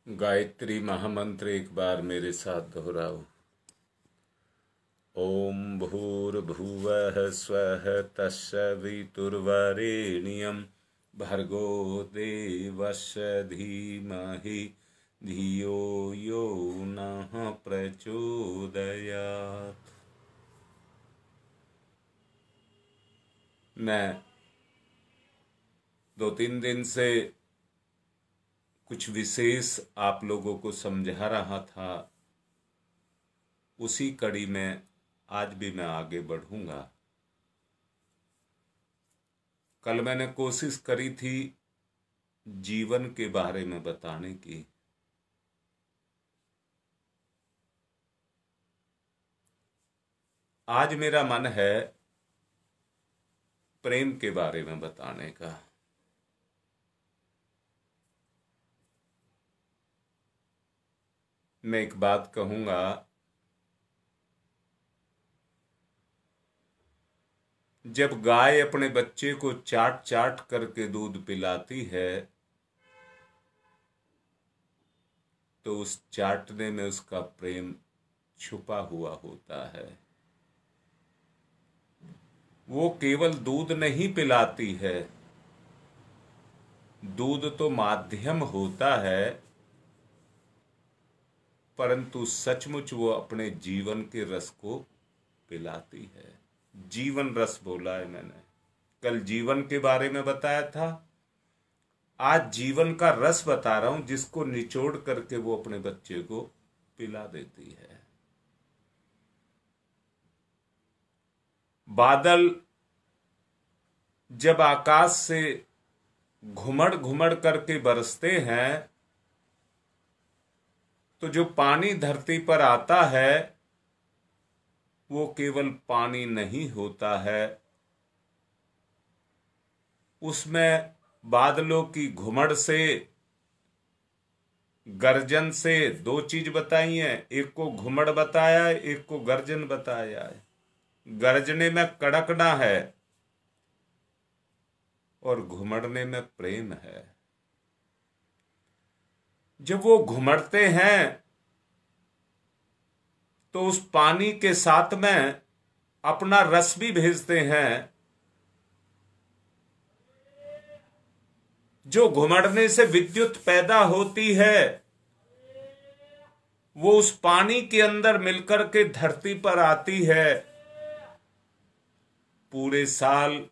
गायत्री महामंत्र एक बार मेरे साथ दोहराओ। ओम भूर्भुवः स्वः तत्सवितुर्वरेण्यं भर्गो देवस्य धीमहि धियो यो नः प्रचोदयात्। मैं 2-3 दिन से कुछ विशेष आप लोगों को समझा रहा था, उसी कड़ी में आज भी मैं आगे बढ़ूंगा। कल मैंने कोशिश करी थी जीवन के बारे में बताने की। आज मेरा मन है प्रेम के बारे में बताने का। मैं एक बात कहूंगा, जब गाय अपने बच्चे को चाट चाट करके दूध पिलाती है तो उस चाटने में उसका प्रेम छुपा हुआ होता है। वो केवल दूध नहीं पिलाती है, दूध तो माध्यम होता है, परंतु सचमुच वो अपने जीवन के रस को पिलाती है। जीवन रस बोला है मैंने, कल जीवन के बारे में बताया था, आज जीवन का रस बता रहा हूं, जिसको निचोड़ करके वो अपने बच्चे को पिला देती है। बादल जब आकाश से घुमड़ घुमड़ करके बरसते हैं तो जो पानी धरती पर आता है वो केवल पानी नहीं होता है, उसमें बादलों की घुमड़ से, गर्जन से, दो चीज बताई है। एक को घुमड़ बताया है, एक को गर्जन बताया है। गर्जने में कड़कना है और घुमड़ने में प्रेम है। जब वो घुमड़ते हैं तो उस पानी के साथ में अपना रस भी भेजते हैं। जो घुमड़ने से विद्युत पैदा होती है वो उस पानी के अंदर मिलकर के धरती पर आती है। पूरे साल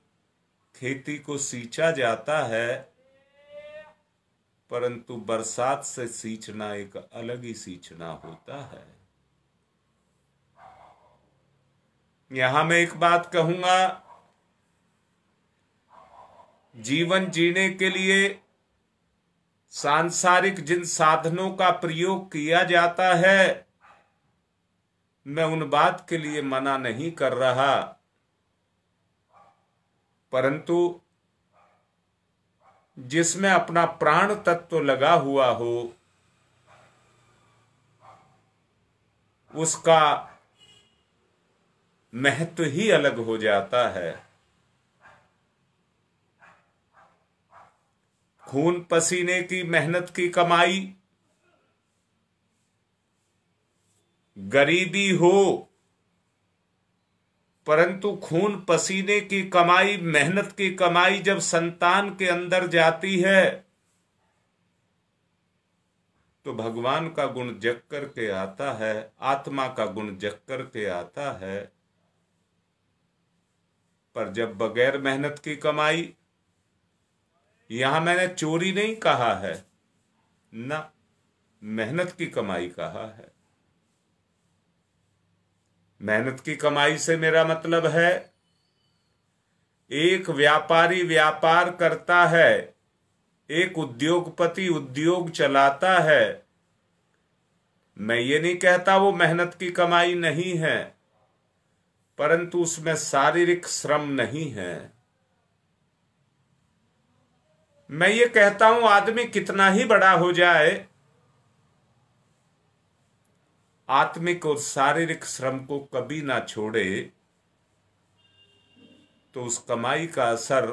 खेती को सींचा जाता है, परंतु बरसात से सींचना एक अलग ही सींचना होता है। यहां मैं एक बात कहूंगा, जीवन जीने के लिए सांसारिक जिन साधनों का प्रयोग किया जाता है, मैं उन बात के लिए मना नहीं कर रहा, परंतु जिसमें अपना प्राण तत्व लगा हुआ हो उसका महत्व ही अलग हो जाता है। खून पसीने की मेहनत की कमाई, गरीबी हो, परंतु खून पसीने की कमाई, मेहनत की कमाई जब संतान के अंदर जाती है तो भगवान का गुण जग करके आता है, आत्मा का गुण जग करके आता है। पर जब बगैर मेहनत की कमाई, यहां मैंने चोरी नहीं कहा है ना, मेहनत की कमाई कहा है। मेहनत की कमाई से मेरा मतलब है, एक व्यापारी व्यापार करता है, एक उद्योगपति उद्योग चलाता है। मैं ये नहीं कहता वो मेहनत की कमाई नहीं है, परंतु उसमें शारीरिक श्रम नहीं है। मैं ये कहता हूं, आदमी कितना ही बड़ा हो जाए, आत्मिक और शारीरिक श्रम को कभी ना छोड़े तो उस कमाई का असर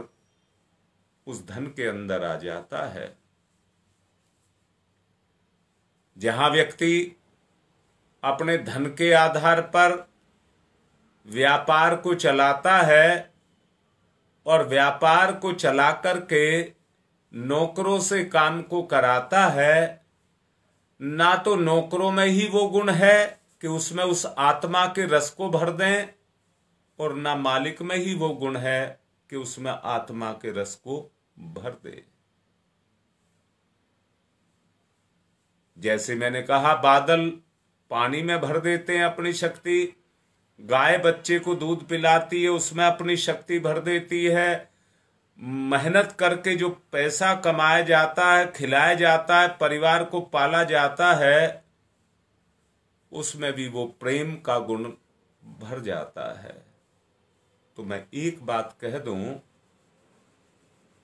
उस धन के अंदर आ जाता है। जहां व्यक्ति अपने धन के आधार पर व्यापार को चलाता है और व्यापार को चला करके नौकरों से काम को कराता है, ना तो नौकरों में ही वो गुण है कि उसमें उस आत्मा के रस को भर दें, और ना मालिक में ही वो गुण है कि उसमें आत्मा के रस को भर दे। जैसे मैंने कहा, बादल पानी में भर देते हैं अपनी शक्ति, गाय बच्चे को दूध पिलाती है, उसमें अपनी शक्ति भर देती है, मेहनत करके जो पैसा कमाया जाता है, खिलाया जाता है, परिवार को पाला जाता है, उसमें भी वो प्रेम का गुण भर जाता है। तो मैं एक बात कह दूं,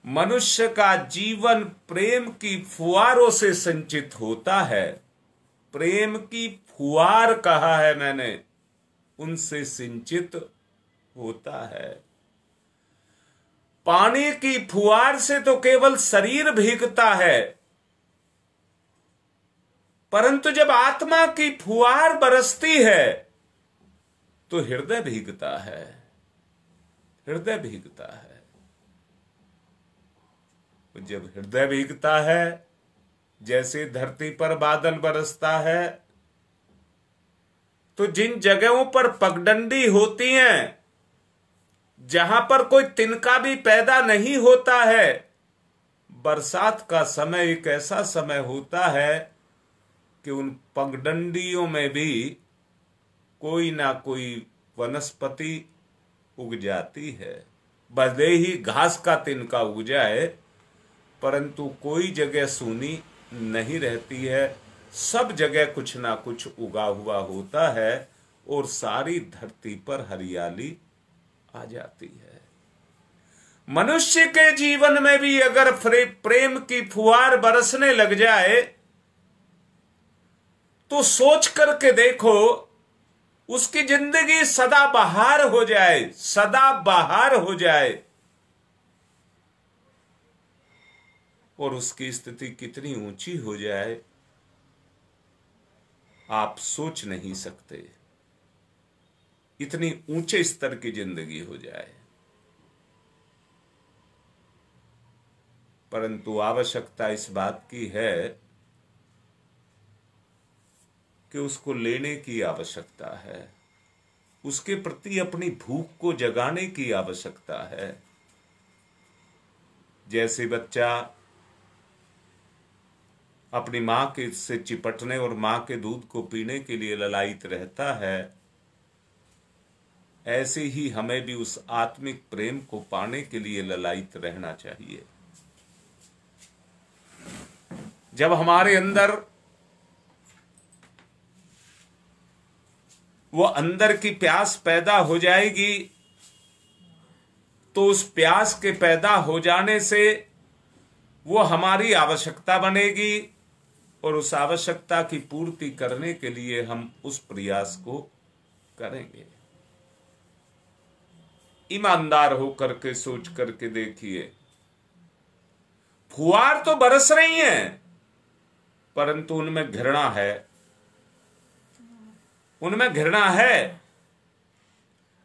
मनुष्य का जीवन प्रेम की फुहारों से संचित होता है। प्रेम की फुहार कहा है मैंने, उनसे सिंचित होता है। पानी की फुहार से तो केवल शरीर भीगता है, परंतु जब आत्मा की फुहार बरसती है तो हृदय भीगता है, हृदय भीगता है। जब हृदय भीगता है, जैसे धरती पर बादल बरसता है, तो जिन जगहों पर पगडंडी होती हैं, जहां पर कोई तिनका भी पैदा नहीं होता है, बरसात का समय एक ऐसा समय होता है कि उन पगडंडियों में भी कोई ना कोई वनस्पति उग जाती है। भले ही घास का तिनका उग जाए, परंतु कोई जगह सूनी नहीं रहती है, सब जगह कुछ ना कुछ उगा हुआ होता है और सारी धरती पर हरियाली आ जाती है। मनुष्य के जीवन में भी अगर प्रेम की फुहार बरसने लग जाए तो सोच करके देखो, उसकी जिंदगी सदा बहार हो जाए, सदा बहार हो जाए, और उसकी स्थिति कितनी ऊंची हो जाए आप सोच नहीं सकते। इतनी ऊंचे स्तर की जिंदगी हो जाए, परंतु आवश्यकता इस बात की है कि उसको लेने की आवश्यकता है, उसके प्रति अपनी भूख को जगाने की आवश्यकता है। जैसे बच्चा अपनी मां के से चिपटने और मां के दूध को पीने के लिए ललायित रहता है, ऐसे ही हमें भी उस आत्मिक प्रेम को पाने के लिए ललायित रहना चाहिए। जब हमारे अंदर वो अंदर की प्यास पैदा हो जाएगी, तो उस प्यास के पैदा हो जाने से वो हमारी आवश्यकता बनेगी और उस आवश्यकता की पूर्ति करने के लिए हम उस प्रयास को करेंगे। ईमानदार होकर के सोच करके देखिए, फुहार तो बरस रही हैं, परंतु उनमें घृणा है, उनमें घृणा है।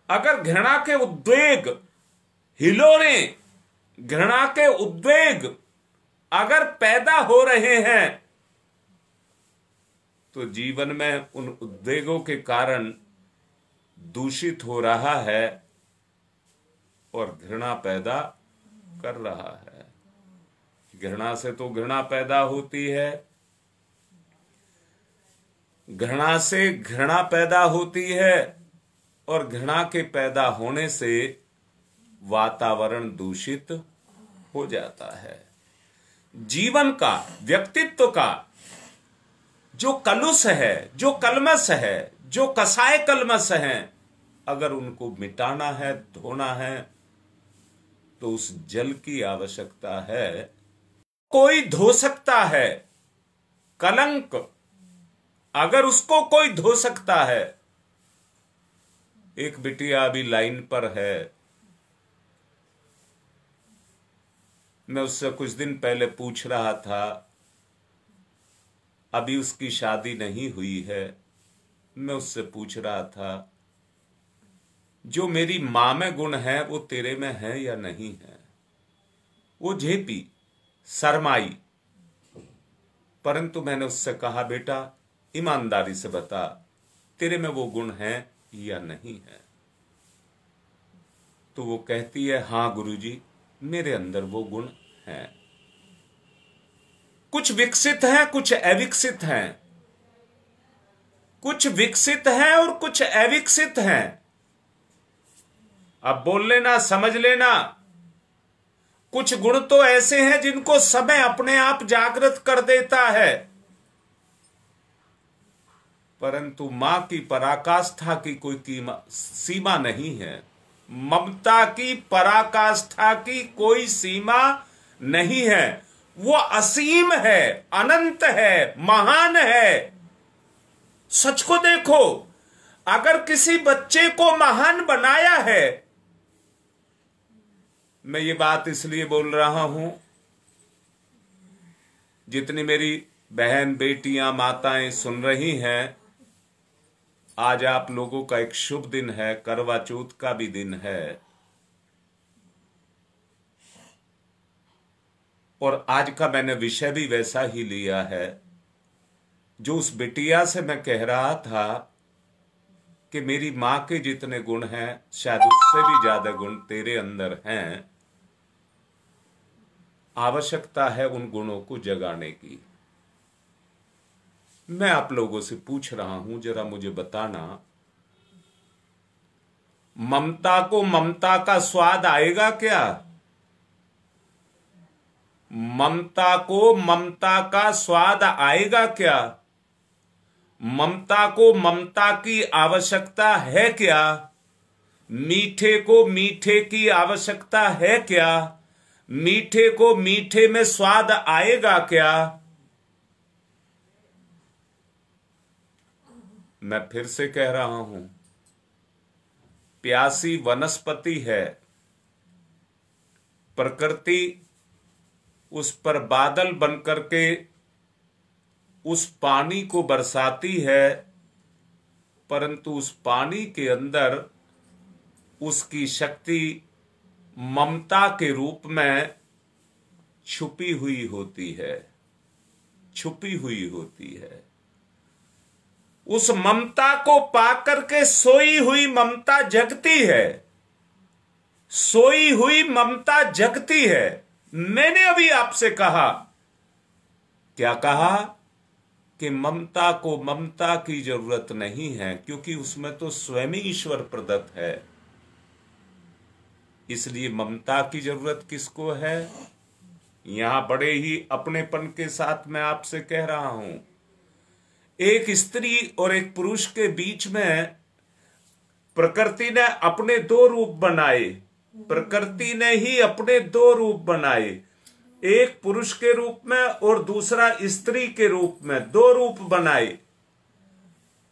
अगर घृणा के उद्वेग, हिलोरे घृणा के उद्वेग अगर पैदा हो रहे हैं, तो जीवन में उन उद्वेगों के कारण दूषित हो रहा है और घृणा पैदा कर रहा है। घृणा से तो घृणा पैदा होती है, घृणा से घृणा पैदा होती है, और घृणा के पैदा होने से वातावरण दूषित हो जाता है। जीवन का, व्यक्तित्व का जो कलुष है, जो कलमश है, जो कसाय कलमश है, अगर उनको मिटाना है, धोना है, तो उस जल की आवश्यकता है। कोई धो सकता है कलंक, अगर उसको कोई धो सकता है। एक बिटिया अभी लाइन पर है, मैं उससे कुछ दिन पहले पूछ रहा था अभी उसकी शादी नहीं हुई है। मैं उससे पूछ रहा था, जो मेरी मां में गुण है वो तेरे में है या नहीं है? वो झेपी, शर्माई, परंतु मैंने उससे कहा, बेटा ईमानदारी से बता, तेरे में वो गुण है या नहीं है? तो वो कहती है, हाँ गुरुजी, मेरे अंदर वो गुण हैं। कुछ विकसित हैं, कुछ अविकसित हैं, कुछ विकसित हैं और कुछ अविकसित हैं। अब बोल लेना, समझ लेना। कुछ गुण तो ऐसे हैं जिनको समय अपने आप जागृत कर देता है, परंतु मां की पराकाष्ठा की कोई सीमा नहीं है। ममता की पराकाष्ठा की कोई सीमा नहीं है। वो असीम है, अनंत है, महान है। सच को देखो, अगर किसी बच्चे को महान बनाया है, मैं ये बात इसलिए बोल रहा हूं, जितनी मेरी बहन, बेटियां, माताएं सुन रही हैं, आज आप लोगों का एक शुभ दिन है, करवा चौथ का भी दिन है। और आज का मैंने विषय भी वैसा ही लिया है। जो उस बिटिया से मैं कह रहा था कि मेरी मां के जितने गुण हैं, शायद उससे भी ज्यादा गुण तेरे अंदर हैं। आवश्यकता है उन गुणों को जगाने की। मैं आप लोगों से पूछ रहा हूं, जरा मुझे बताना, ममता को ममता का स्वाद आएगा क्या? ममता को ममता का स्वाद आएगा क्या? ममता को ममता की आवश्यकता है क्या? मीठे को मीठे की आवश्यकता है क्या? मीठे को मीठे में स्वाद आएगा क्या? मैं फिर से कह रहा हूं, प्यासी वनस्पति है, प्रकृति उस पर बादल बनकर के उस पानी को बरसाती है, परंतु उस पानी के अंदर उसकी शक्ति ममता के रूप में छुपी हुई होती है, छुपी हुई होती है। उस ममता को पाकर के सोई हुई ममता जगती है, सोई हुई ममता जगती है। मैंने अभी आपसे कहा, क्या कहा? कि ममता को ममता की जरूरत नहीं है, क्योंकि उसमें तो स्वयं ही ईश्वर प्रदत्त है। इसलिए ममता की जरूरत किसको है? यहां बड़े ही अपनेपन के साथ मैं आपसे कह रहा हूं, एक स्त्री और एक पुरुष के बीच में प्रकृति ने अपने दो रूप बनाए। प्रकृति ने ही अपने दो रूप बनाए, एक पुरुष के रूप में और दूसरा स्त्री के रूप में, दो रूप बनाए,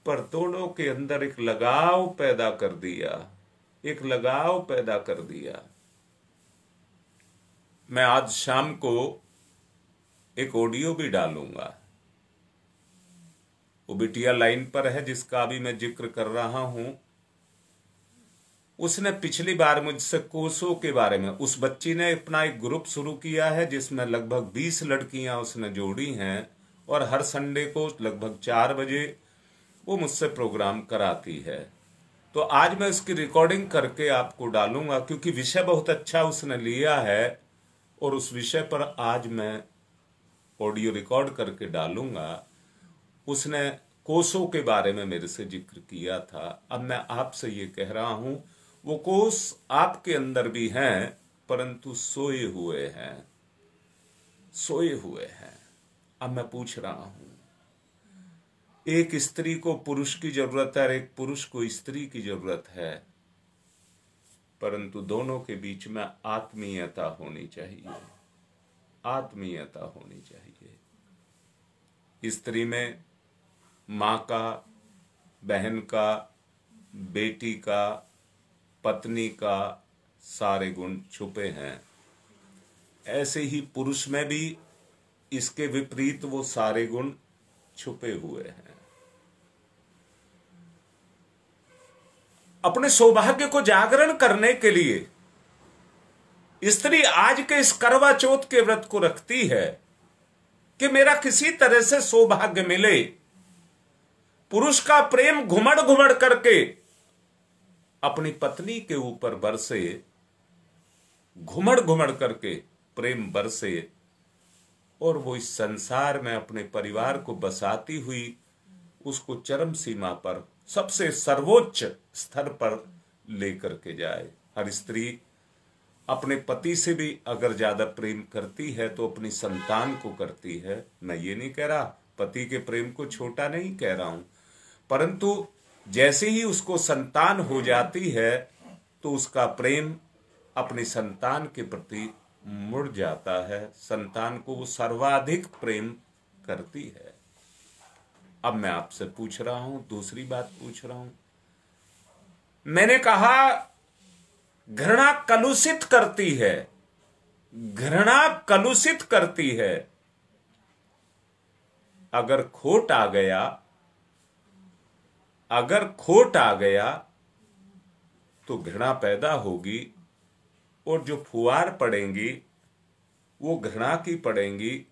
पर दोनों के अंदर एक लगाव पैदा कर दिया, एक लगाव पैदा कर दिया। मैं आज शाम को एक ऑडियो भी डालूंगा। वो बिटिया लाइन पर है जिसका अभी मैं जिक्र कर रहा हूं। उसने पिछली बार मुझसे कोसों के बारे में, उस बच्ची ने अपना एक ग्रुप शुरू किया है जिसमें लगभग 20 लड़कियां उसने जोड़ी हैं, और हर संडे को लगभग 4 बजे वो मुझसे प्रोग्राम कराती है। तो आज मैं उसकी रिकॉर्डिंग करके आपको डालूंगा, क्योंकि विषय बहुत अच्छा उसने लिया है, और उस विषय पर आज मैं ऑडियो रिकॉर्ड करके डालूंगा। उसने कोसों के बारे में मेरे से जिक्र किया था। अब मैं आपसे ये कह रहा हूं, वो कोस आपके अंदर भी हैं, परंतु सोए हुए हैं, सोए हुए हैं। अब मैं पूछ रहा हूं, एक स्त्री को पुरुष की जरूरत है और एक पुरुष को स्त्री की जरूरत है, परंतु दोनों के बीच में आत्मीयता होनी चाहिए, आत्मीयता होनी चाहिए। स्त्री में मां का, बहन का, बेटी का, पत्नी का सारे गुण छुपे हैं। ऐसे ही पुरुष में भी इसके विपरीत वो सारे गुण छुपे हुए हैं। अपने सौभाग्य को जागरण करने के लिए स्त्री आज के इस करवा चौथ के व्रत को रखती है कि मेरा किसी तरह से सौभाग्य मिले। पुरुष का प्रेम घुमड़ घुमड़ करके अपनी पत्नी के ऊपर बरसे, घुमड़ घुमड़ करके प्रेम बरसे, और वो इस संसार में अपने परिवार को बसाती हुई उसको चरम सीमा पर, सबसे सर्वोच्च स्तर पर लेकर के जाए। हर स्त्री अपने पति से भी अगर ज्यादा प्रेम करती है तो अपनी संतान को करती है। मैं ये नहीं कह रहा, पति के प्रेम को छोटा नहीं कह रहा हूं, परंतु जैसे ही उसको संतान हो जाती है तो उसका प्रेम अपनी संतान के प्रति मुड़ जाता है। संतान को वो सर्वाधिक प्रेम करती है। अब मैं आपसे पूछ रहा हूं, दूसरी बात पूछ रहा हूं। मैंने कहा घृणा कलुषित करती है, घृणा कलुषित करती है। अगर खोट आ गया, अगर खोट आ गया तो घृणा पैदा होगी, और जो फुहार पड़ेंगी वो घृणा की पड़ेंगी,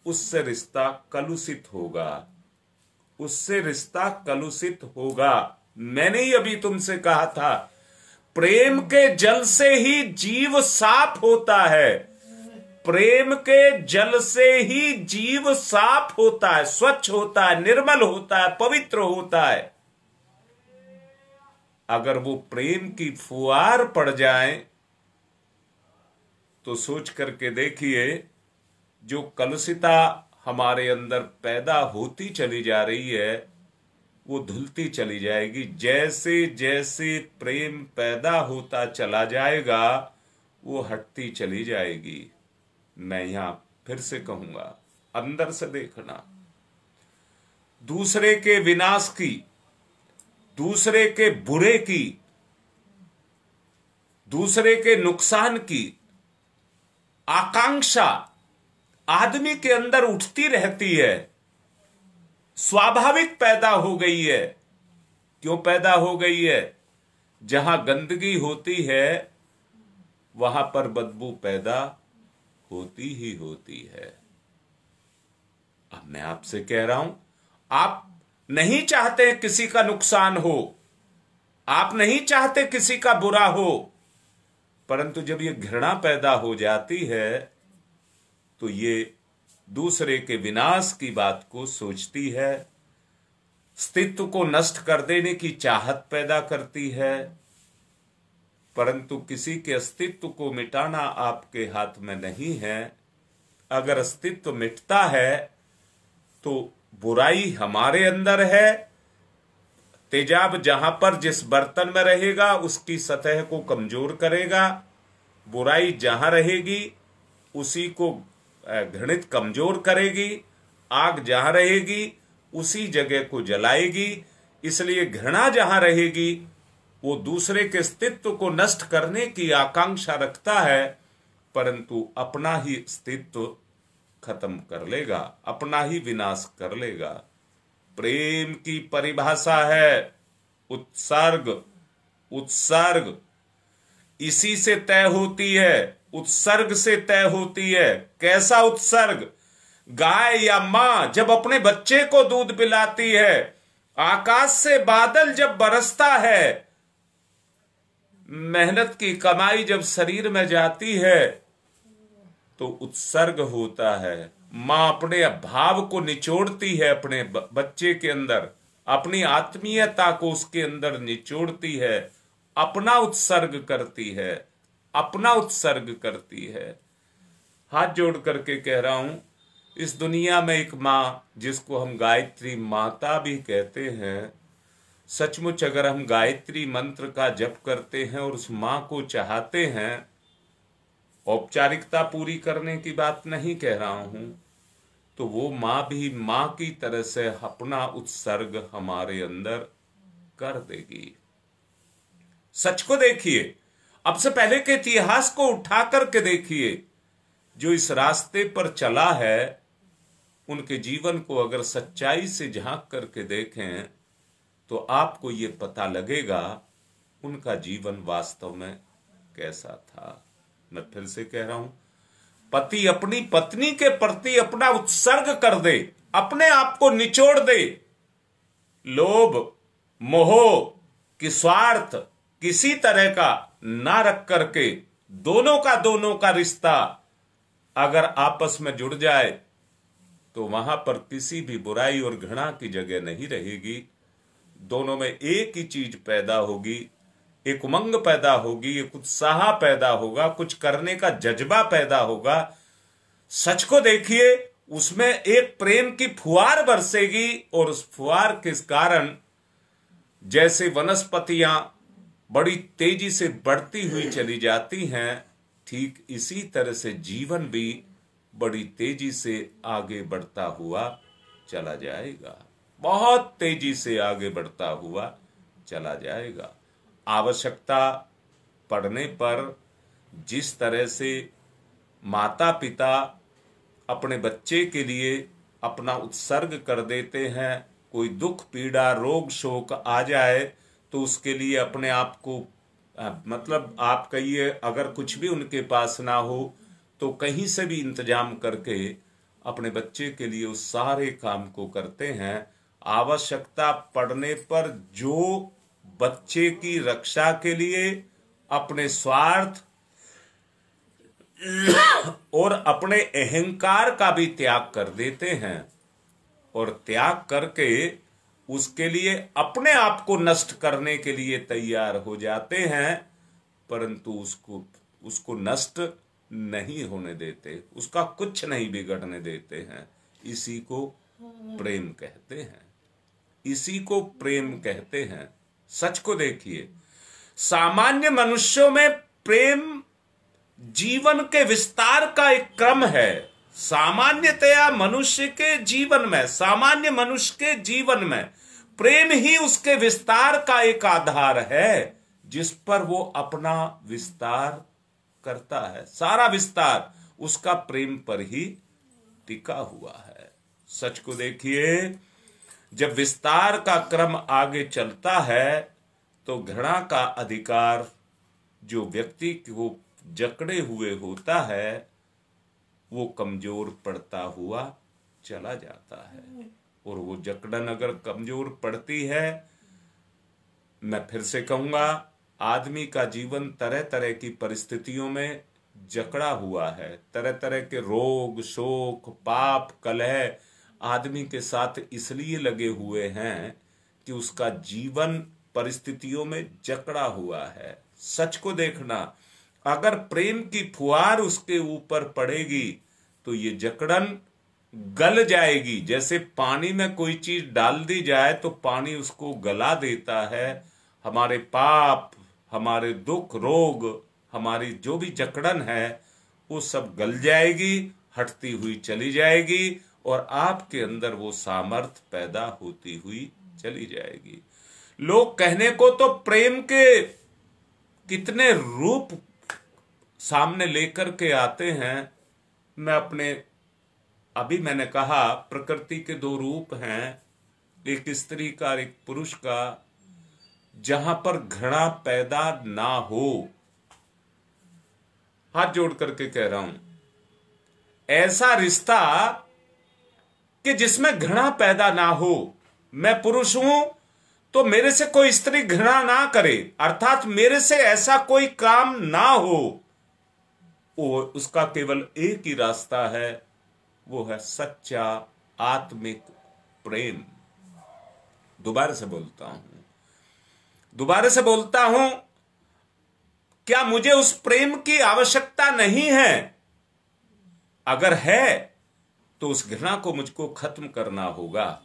उससे रिश्ता कलुषित होगा, उससे रिश्ता कलुषित होगा। मैंने ही अभी तुमसे कहा था, प्रेम के जल से ही जीव साफ होता है, प्रेम के जल से ही जीव साफ होता है, स्वच्छ होता है, निर्मल होता है, पवित्र होता है। अगर वो प्रेम की फुहार पड़ जाए तो सोच करके देखिए, जो कलुषिता हमारे अंदर पैदा होती चली जा रही है वो धुलती चली जाएगी। जैसे जैसे प्रेम पैदा होता चला जाएगा वो हटती चली जाएगी। मैं यहां फिर से कहूंगा, अंदर से देखना। दूसरे के विनाश की, दूसरे के बुरे की, दूसरे के नुकसान की आकांक्षा आदमी के अंदर उठती रहती है, स्वाभाविक पैदा हो गई है। क्यों पैदा हो गई है? जहां गंदगी होती है वहां पर बदबू पैदा होती ही होती है। अब मैं आपसे कह रहा हूं, आप नहीं चाहते किसी का नुकसान हो, आप नहीं चाहते किसी का बुरा हो, परंतु जब ये घृणा पैदा हो जाती है तो ये दूसरे के विनाश की बात को सोचती है, अस्तित्व को नष्ट कर देने की चाहत पैदा करती है। परंतु किसी के अस्तित्व को मिटाना आपके हाथ में नहीं है। अगर अस्तित्व मिटता है तो बुराई हमारे अंदर है। तेजाब जहां पर जिस बर्तन में रहेगा उसकी सतह को कमजोर करेगा, बुराई जहां रहेगी उसी को घृणित कमजोर करेगी, आग जहां रहेगी उसी जगह को जलाएगी। इसलिए घृणा जहां रहेगी वो दूसरे के अस्तित्व को नष्ट करने की आकांक्षा रखता है, परंतु अपना ही अस्तित्व खत्म कर लेगा, अपना ही विनाश कर लेगा। प्रेम की परिभाषा है उत्सर्ग। उत्सर्ग इसी से तय होती है, उत्सर्ग से तय होती है। कैसा उत्सर्ग? गाय या मां जब अपने बच्चे को दूध पिलाती है, आकाश से बादल जब बरसता है, मेहनत की कमाई जब शरीर में जाती है तो उत्सर्ग होता है। मां अपने भाव को निचोड़ती है अपने बच्चे के अंदर, अपनी आत्मीयता को उसके अंदर निचोड़ती है, अपना उत्सर्ग करती है, अपना उत्सर्ग करती है। हाथ जोड़ करके कह रहा हूं, इस दुनिया में एक मां जिसको हम गायत्री माता भी कहते हैं, सचमुच अगर हम गायत्री मंत्र का जप करते हैं और उस मां को चाहते हैं, औपचारिकता पूरी करने की बात नहीं कह रहा हूं, तो वो मां भी मां की तरह से अपना उत्सर्ग हमारे अंदर कर देगी। सच को देखिए, अब से पहले के इतिहास को उठा करके देखिए। जो इस रास्ते पर चला है उनके जीवन को अगर सच्चाई से झांक करके देखें तो आपको ये पता लगेगा उनका जीवन वास्तव में कैसा था। मैं फिर से कह रहा हूं, पति अपनी पत्नी के प्रति अपना उत्सर्ग कर दे, अपने आप को निचोड़ दे, लोभ मोह कि स्वार्थ किसी तरह का ना रख करके दोनों का रिश्ता अगर आपस में जुड़ जाए तो वहां पर किसी भी बुराई और घृणा की जगह नहीं रहेगी। दोनों में एक ही चीज पैदा होगी, एक उमंग पैदा होगी, एक उत्साह पैदा होगा, कुछ करने का जज्बा पैदा होगा। सच को देखिए, उसमें एक प्रेम की फुहार बरसेगी और उस फुहार के कारण जैसे वनस्पतियां बड़ी तेजी से बढ़ती हुई चली जाती हैं, ठीक इसी तरह से जीवन भी बड़ी तेजी से आगे बढ़ता हुआ चला जाएगा, बहुत तेजी से आगे बढ़ता हुआ चला जाएगा। आवश्यकता पड़ने पर जिस तरह से माता पिता अपने बच्चे के लिए अपना उत्सर्ग कर देते हैं, कोई दुख पीड़ा रोग शोक आ जाए तो उसके लिए अपने आप को मतलब आप कहिए अगर कुछ भी उनके पास ना हो तो कहीं से भी इंतजाम करके अपने बच्चे के लिए उस सारे काम को करते हैं। आवश्यकता पड़ने पर जो बच्चे की रक्षा के लिए अपने स्वार्थ और अपने अहंकार का भी त्याग कर देते हैं और त्याग करके उसके लिए अपने आप को नष्ट करने के लिए तैयार हो जाते हैं, परंतु उसको नष्ट नहीं होने देते, उसका कुछ नहीं बिगड़ने देते हैं। इसी को प्रेम कहते हैं, इसी को प्रेम कहते हैं। सच को देखिए, सामान्य मनुष्यों में प्रेम जीवन के विस्तार का एक क्रम है। सामान्यतया मनुष्य के जीवन में, सामान्य मनुष्य के जीवन में प्रेम ही उसके विस्तार का एक आधार है, जिस पर वो अपना विस्तार करता है। सारा विस्तार उसका प्रेम पर ही टिका हुआ है। सच को देखिए, जब विस्तार का क्रम आगे चलता है तो घृणा का अधिकार जो व्यक्ति को जकड़े हुए होता है वो कमजोर पड़ता हुआ चला जाता है। और वो जकड़न अगर कमजोर पड़ती है, मैं फिर से कहूंगा, आदमी का जीवन तरह तरह की परिस्थितियों में जकड़ा हुआ है। तरह तरह के रोग शोक पाप कलह आदमी के साथ इसलिए लगे हुए हैं कि उसका जीवन परिस्थितियों में जकड़ा हुआ है। सच को देखना, अगर प्रेम की फुहार उसके ऊपर पड़ेगी तो ये जकड़न गल जाएगी। जैसे पानी में कोई चीज डाल दी जाए तो पानी उसको गला देता है। हमारे पाप, हमारे दुख रोग, हमारी जो भी जकड़न है वो सब गल जाएगी, हटती हुई चली जाएगी और आपके अंदर वो सामर्थ्य पैदा होती हुई चली जाएगी। लोग कहने को तो प्रेम के कितने रूप सामने लेकर के आते हैं। मैं अपने अभी मैंने कहा प्रकृति के दो रूप हैं, एक स्त्री का एक पुरुष का, जहां पर घृणा पैदा ना हो। हाथ जोड़ करके कह रहा हूं, ऐसा रिश्ता कि जिसमें घृणा पैदा ना हो। मैं पुरुष हूं तो मेरे से कोई स्त्री घृणा ना करे, अर्थात मेरे से ऐसा कोई काम ना हो। और उसका केवल एक ही रास्ता है, वो है सच्चा आत्मिक प्रेम। दोबारा से बोलता हूं, क्या मुझे उस प्रेम की आवश्यकता नहीं है? अगर है तो उस घृणा को मुझको खत्म करना होगा।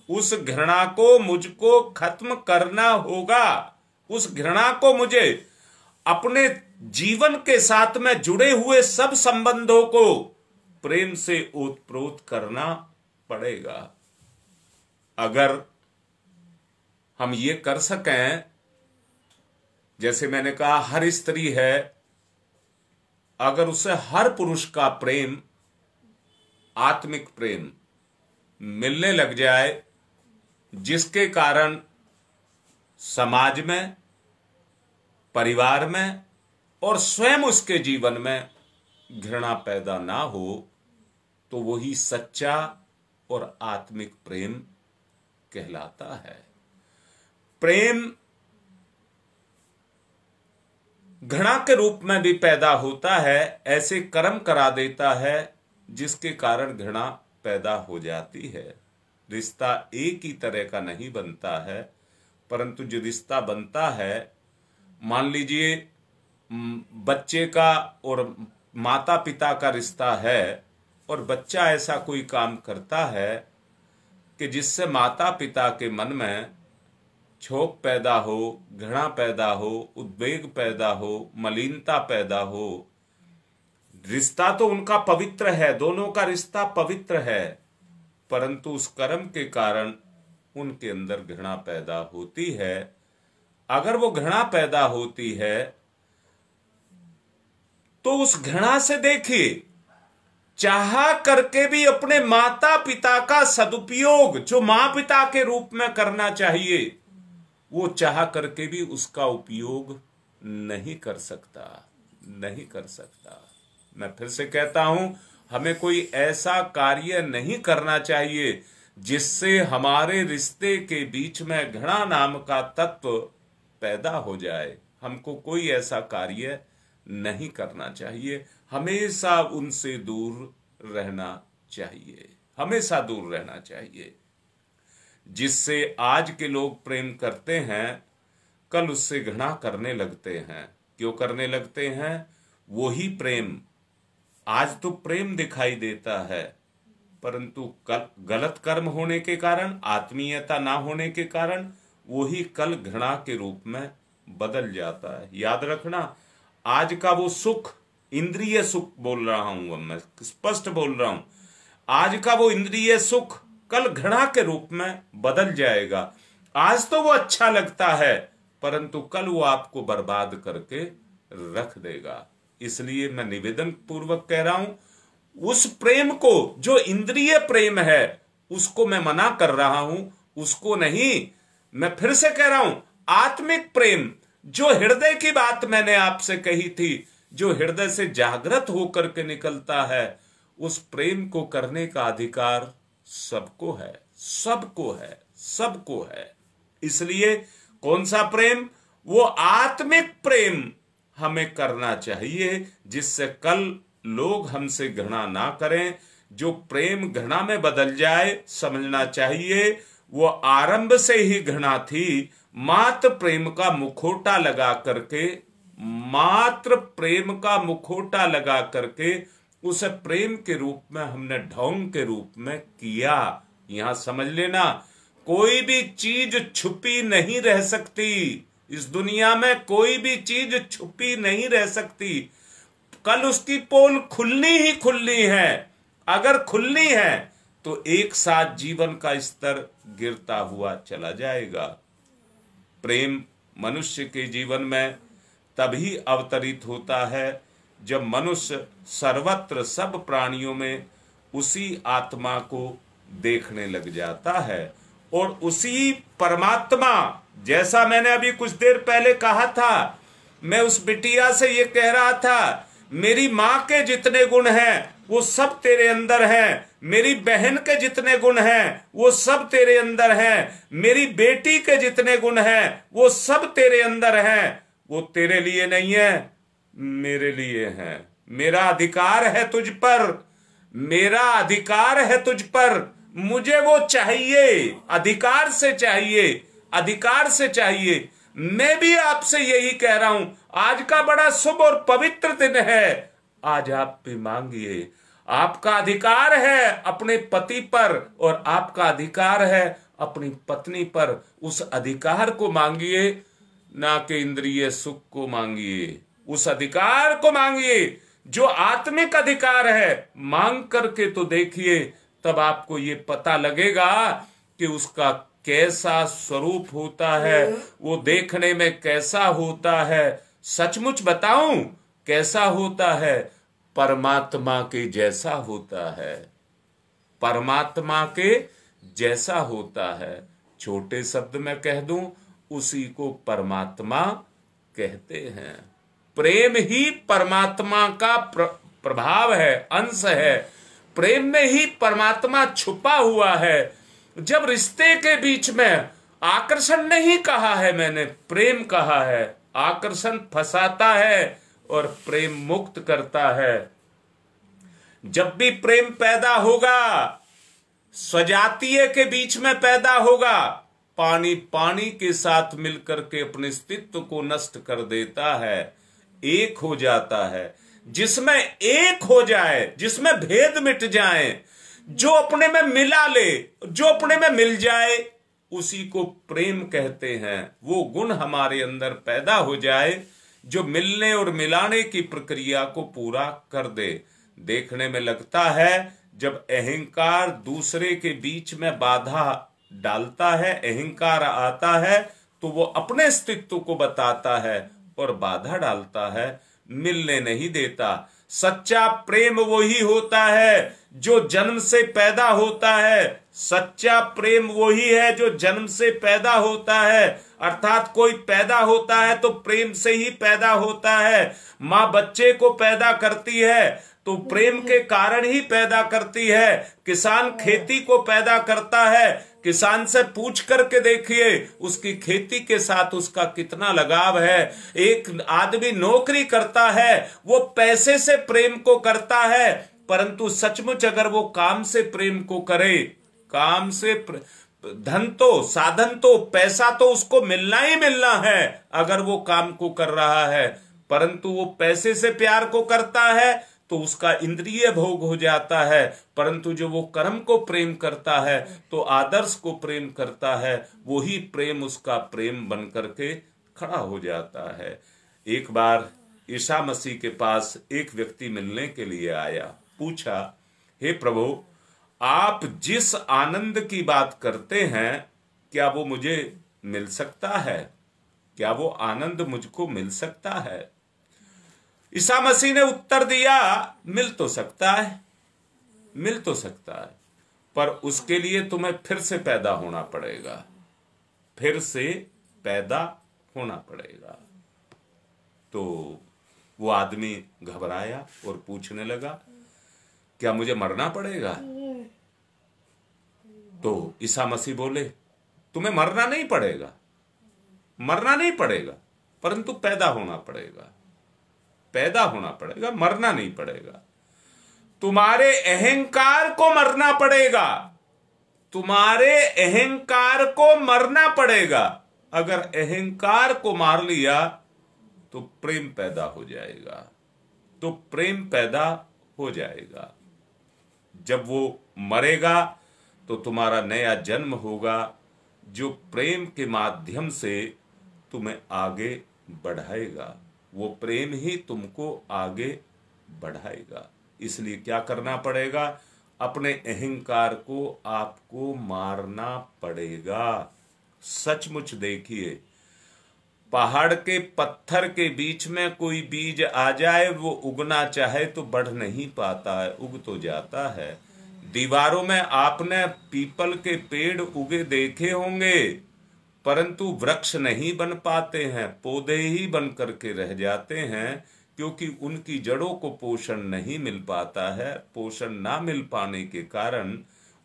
उस घृणा को मुझको खत्म करना होगा। उस घृणा को मुझे अपने जीवन के साथ में जुड़े हुए सब संबंधों को प्रेम से ओतप्रोत करना पड़ेगा। अगर हम ये कर सकें, जैसे मैंने कहा हर स्त्री है, अगर उसे हर पुरुष का प्रेम, आत्मिक प्रेम मिलने लग जाए, जिसके कारण समाज में, परिवार में और स्वयं उसके जीवन में घृणा पैदा ना हो, तो वही सच्चा और आत्मिक प्रेम कहलाता है। प्रेम घृणा के रूप में भी पैदा होता है, ऐसे कर्म करा देता है जिसके कारण घृणा पैदा हो जाती है। रिश्ता एक ही तरह का नहीं बनता है, परंतु जो रिश्ता बनता है, मान लीजिए बच्चे का और माता पिता का रिश्ता है, और बच्चा ऐसा कोई काम करता है कि जिससे माता पिता के मन में क्षोभ पैदा हो, घृणा पैदा हो, उद्वेग पैदा हो, मलिनता पैदा हो। रिश्ता तो उनका पवित्र है, दोनों का रिश्ता पवित्र है, परंतु उस कर्म के कारण उनके अंदर घृणा पैदा होती है। अगर वो घृणा पैदा होती है तो उस घृणा से देखिए, चाह करके भी अपने माता पिता का सदुपयोग जो मां पिता के रूप में करना चाहिए, वो चाह करके भी उसका उपयोग नहीं कर सकता, नहीं कर सकता। मैं फिर से कहता हूं, हमें कोई ऐसा कार्य नहीं करना चाहिए जिससे हमारे रिश्ते के बीच में घृणा नाम का तत्व पैदा हो जाए। हमको कोई ऐसा कार्य नहीं करना चाहिए, हमेशा उनसे दूर रहना चाहिए, हमेशा दूर रहना चाहिए। जिससे आज के लोग प्रेम करते हैं, कल उससे घृणा करने लगते हैं। क्यों करने लगते हैं? वही प्रेम, आज तो प्रेम दिखाई देता है, परंतु कल गलत कर्म होने के कारण, आत्मीयता ना होने के कारण वही कल घृणा के रूप में बदल जाता है। याद रखना, आज का वो सुख, इंद्रिय सुख बोल रहा हूं, मैं स्पष्ट बोल रहा हूं, आज का वो इंद्रिय सुख कल घृणा के रूप में बदल जाएगा। आज तो वो अच्छा लगता है, परंतु कल वो आपको बर्बाद करके रख देगा। इसलिए मैं निवेदन पूर्वक कह रहा हूं, उस प्रेम को जो इंद्रिय प्रेम है उसको मैं मना कर रहा हूं, उसको नहीं। मैं फिर से कह रहा हूं, आत्मिक प्रेम, जो हृदय की बात मैंने आपसे कही थी, जो हृदय से जागृत होकर के निकलता है, उस प्रेम को करने का अधिकार सबको है, सबको है, सबको है। इसलिए कौन सा प्रेम? वो आत्मिक प्रेम हमें करना चाहिए, जिससे कल लोग हमसे घृणा ना करें। जो प्रेम घृणा में बदल जाए, समझना चाहिए वो आरंभ से ही घृणा थी। मात्र प्रेम का मुखौटा लगा करके, मात्र प्रेम का मुखौटा लगा करके उसे प्रेम के रूप में हमने ढोंग के रूप में किया। यहां समझ लेना, कोई भी चीज छुपी नहीं रह सकती इस दुनिया में, कोई भी चीज छुपी नहीं रह सकती। कल उसकी पोल खुलनी ही खुलनी है। अगर खुलनी है तो एक साथ जीवन का स्तर गिरता हुआ चला जाएगा। प्रेम मनुष्य के जीवन में तभी अवतरित होता है जब मनुष्य सर्वत्र सब प्राणियों में उसी आत्मा को देखने लग जाता है, और उसी परमात्मा, जैसा मैंने अभी कुछ देर पहले कहा था, मैं उस बिटिया से ये कह रहा था, मेरी माँ के जितने गुण हैं वो सब तेरे अंदर हैं, मेरी बहन के जितने गुण हैं वो सब तेरे अंदर हैं, मेरी बेटी के जितने गुण हैं वो सब तेरे अंदर हैं। वो तेरे लिए नहीं है, मेरे लिए है। मेरा अधिकार है तुझ पर, मेरा अधिकार है तुझ पर, मुझे वो चाहिए, अधिकार से चाहिए, अधिकार से चाहिए। मैं भी आपसे यही कह रहा हूं, आज का बड़ा शुभ और पवित्र दिन है, आज आप भी मांगिए। आपका अधिकार है अपने पति पर और आपका अधिकार है अपनी पत्नी पर। उस अधिकार को मांगिए, ना कि इंद्रिय सुख को मांगिए। उस अधिकार को मांगिए जो आत्मिक अधिकार है। मांग करके तो देखिए, तब आपको ये पता लगेगा कि उसका कैसा स्वरूप होता है, वो देखने में कैसा होता है। सचमुच बताऊं, कैसा होता है? परमात्मा के जैसा होता है। परमात्मा के जैसा होता है। छोटे शब्द में कह दूं, उसी को परमात्मा कहते हैं। प्रेम ही परमात्मा का प्रभाव है, अंश है। प्रेम में ही परमात्मा छुपा हुआ है। जब रिश्ते के बीच में आकर्षण नहीं कहा है मैंने, प्रेम कहा है। आकर्षण फंसाता है और प्रेम मुक्त करता है। जब भी प्रेम पैदा होगा, स्वजातीय के बीच में पैदा होगा, पानी पानी के साथ मिलकर के अपने अस्तित्व को नष्ट कर देता है, एक हो जाता है। जिसमें एक हो जाए, जिसमें भेद मिट जाए, जो अपने में मिला ले, जो अपने में मिल जाए, उसी को प्रेम कहते हैं। वो गुण हमारे अंदर पैदा हो जाए जो मिलने और मिलाने की प्रक्रिया को पूरा कर दे। देखने में लगता है जब अहंकार दूसरे के बीच में बाधा डालता है, अहंकार आता है, तो वो अपने अस्तित्व को बताता है और बाधा डालता है, मिलने नहीं देता। सच्चा प्रेम वही होता है जो जन्म से पैदा होता है। सच्चा प्रेम वही है जो जन्म से पैदा होता है। अर्थात कोई पैदा होता है तो प्रेम से ही पैदा होता है। माँ बच्चे को पैदा करती है तो प्रेम के कारण ही पैदा करती है। किसान खेती को पैदा करता है। किसान से पूछ करके देखिए उसकी खेती के साथ उसका कितना लगाव है। एक आदमी नौकरी करता है, वो पैसे से प्रेम को करता है, परंतु सचमुच अगर वो काम से प्रेम को करे, काम से धन तो, साधन तो, पैसा तो उसको मिलना ही मिलना है अगर वो काम को कर रहा है, परंतु वो पैसे से प्यार को करता है तो उसका इंद्रिय भोग हो जाता है। परंतु जो वो कर्म को प्रेम करता है तो आदर्श को प्रेम करता है, वही प्रेम उसका प्रेम बन करके खड़ा हो जाता है। एक बार ईसा मसीह के पास एक व्यक्ति मिलने के लिए आया। पूछा, हे प्रभु, आप जिस आनंद की बात करते हैं क्या वो मुझे मिल सकता है? क्या वो आनंद मुझको मिल सकता है? ईसा मसीह ने उत्तर दिया, मिल तो सकता है, मिल तो सकता है, पर उसके लिए तुम्हें फिर से पैदा होना पड़ेगा, फिर से पैदा होना पड़ेगा। तो वो आदमी घबराया और पूछने लगा, क्या मुझे मरना पड़ेगा? तो ईसा मसीह बोले, तुम्हें मरना नहीं पड़ेगा, मरना नहीं पड़ेगा, परंतु पैदा होना पड़ेगा, पैदा होना पड़ेगा, मरना नहीं पड़ेगा। तुम्हारे अहंकार को मरना पड़ेगा, तुम्हारे अहंकार को मरना पड़ेगा। अगर अहंकार को मार लिया तो प्रेम पैदा हो जाएगा, तो प्रेम पैदा हो जाएगा। जब वो मरेगा तो तुम्हारा नया जन्म होगा जो प्रेम के माध्यम से तुम्हें आगे बढ़ाएगा। वो प्रेम ही तुमको आगे बढ़ाएगा। इसलिए क्या करना पड़ेगा? अपने अहंकार को आपको मारना पड़ेगा। सचमुच देखिए, पहाड़ के पत्थर के बीच में कोई बीज आ जाए, वो उगना चाहे तो बढ़ नहीं पाता है, उग तो जाता है। दीवारों में आपने पीपल के पेड़ उगे देखे होंगे, परंतु वृक्ष नहीं बन पाते हैं, पौधे ही बन करके रह जाते हैं, क्योंकि उनकी जड़ों को पोषण नहीं मिल पाता है। पोषण ना मिल पाने के कारण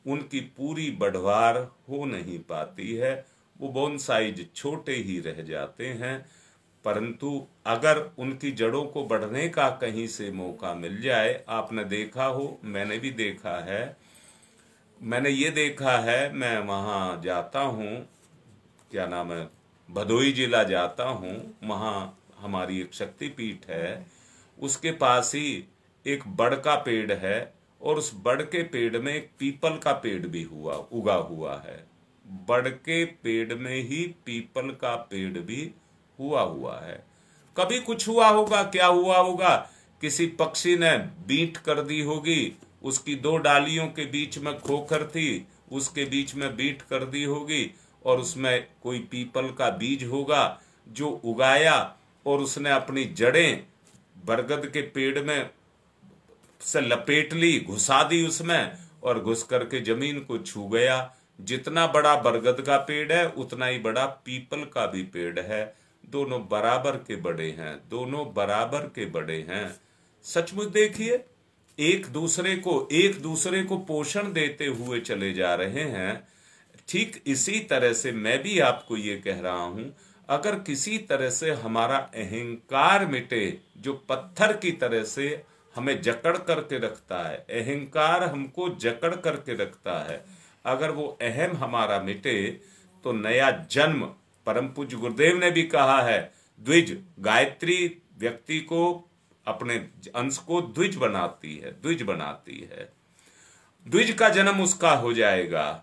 उनकी पूरी बढ़वार हो नहीं पाती है, वो बोनसाइज छोटे ही रह जाते हैं। परंतु अगर उनकी जड़ों को बढ़ने का कहीं से मौका मिल जाए, आपने देखा हो, मैंने भी देखा है, मैंने ये देखा है, मैं वहाँ जाता हूँ, क्या नाम है, भदोई जिला जाता हूँ, वहाँ हमारी एक शक्तिपीठ है, उसके पास ही एक बड़ का पेड़ है और उस बड़ के पेड़ में एक पीपल का पेड़ भी उगा हुआ है। बड़ के पेड़ में ही पीपल का पेड़ भी हुआ है। कभी कुछ हुआ होगा, क्या हुआ होगा, किसी पक्षी ने बींट कर दी होगी, उसकी दो डालियों के बीच में खोखर थी, उसके बीच में बींट कर दी होगी और उसमें कोई पीपल का बीज होगा जो उगाया और उसने अपनी जड़ें बरगद के पेड़ में से लपेट ली, घुसा दी उसमें, और घुस करके जमीन को छू गया। जितना बड़ा बरगद का पेड़ है उतना ही बड़ा पीपल का भी पेड़ है। दोनों बराबर के बड़े हैं, दोनों बराबर के बड़े हैं। सचमुच देखिए, एक दूसरे को पोषण देते हुए चले जा रहे हैं। ठीक इसी तरह से मैं भी आपको ये कह रहा हूं, अगर किसी तरह से हमारा अहंकार मिटे, जो पत्थर की तरह से हमें जकड़ करके रखता है, अहंकार हमको जकड़ करके रखता है, अगर वो अहम हमारा मिटे तो नया जन्म, परम पूज्य गुरुदेव ने भी कहा है, द्विज गायत्री व्यक्ति को, अपने अंश को द्विज बनाती है, द्विज बनाती है। द्विज का जन्म उसका हो जाएगा,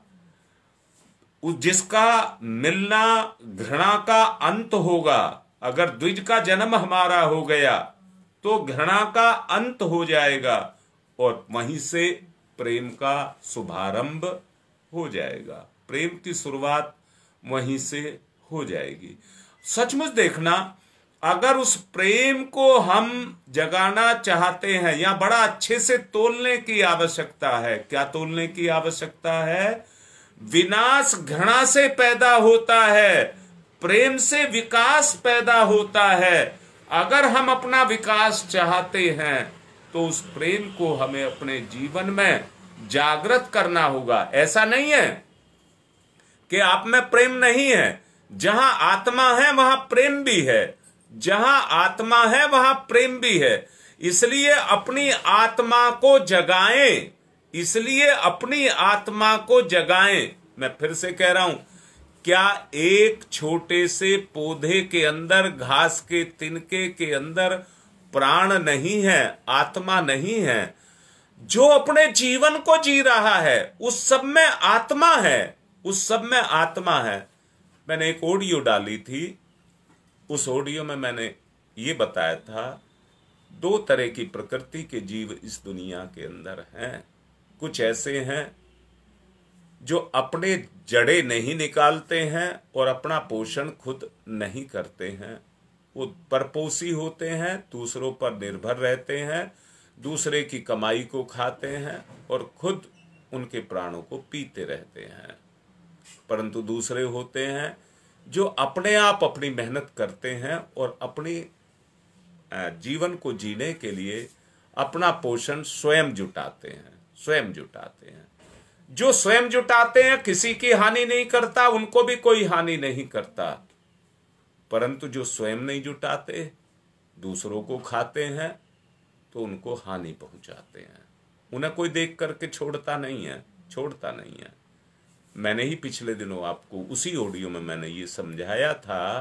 जिसका मिलना घृणा का अंत होगा। अगर द्विज का जन्म हमारा हो गया तो घृणा का अंत हो जाएगा और वहीं से प्रेम का शुभारंभ हो जाएगा, प्रेम की शुरुआत वहीं से हो जाएगी। सचमुच देखना, अगर उस प्रेम को हम जगाना चाहते हैं, या बड़ा अच्छे से तोलने की आवश्यकता है। क्या तोलने की आवश्यकता है? विनाश घृणा से पैदा होता है, प्रेम से विकास पैदा होता है। अगर हम अपना विकास चाहते हैं तो उस प्रेम को हमें अपने जीवन में जागृत करना होगा। ऐसा नहीं है कि आप में प्रेम नहीं है। जहां आत्मा है वहां प्रेम भी है, जहां आत्मा है वहां प्रेम भी है। इसलिए अपनी आत्मा को जगाएं, इसलिए अपनी आत्मा को जगाएं। मैं फिर से कह रहा हूं, क्या एक छोटे से पौधे के अंदर, घास के तिनके के अंदर प्राण नहीं है, आत्मा नहीं है? जो अपने जीवन को जी रहा है उस सब में आत्मा है, उस सब में आत्मा है। मैंने एक ऑडियो डाली थी, उस ऑडियो में मैंने ये बताया था, दो तरह की प्रकृति के जीव इस दुनिया के अंदर हैं। कुछ ऐसे हैं जो अपने जड़े नहीं निकालते हैं और अपना पोषण खुद नहीं करते हैं, वो परपोषी होते हैं, दूसरों पर निर्भर रहते हैं, दूसरे की कमाई को खाते हैं और खुद उनके प्राणों को पीते रहते हैं। परंतु दूसरे होते हैं जो अपने आप अपनी मेहनत करते हैं और अपनी जीवन को जीने के लिए अपना पोषण स्वयं जुटाते हैं, स्वयं जुटाते हैं। जो स्वयं जुटाते हैं किसी की हानि नहीं करता, उनको भी कोई हानि नहीं करता। परंतु जो स्वयं नहीं जुटाते, दूसरों को खाते हैं, तो उनको हानि पहुंचाते हैं। उन्हें कोई देख करके छोड़ता नहीं है, छोड़ता नहीं है। मैंने ही पिछले दिनों आपको उसी ऑडियो में मैंने ये समझाया था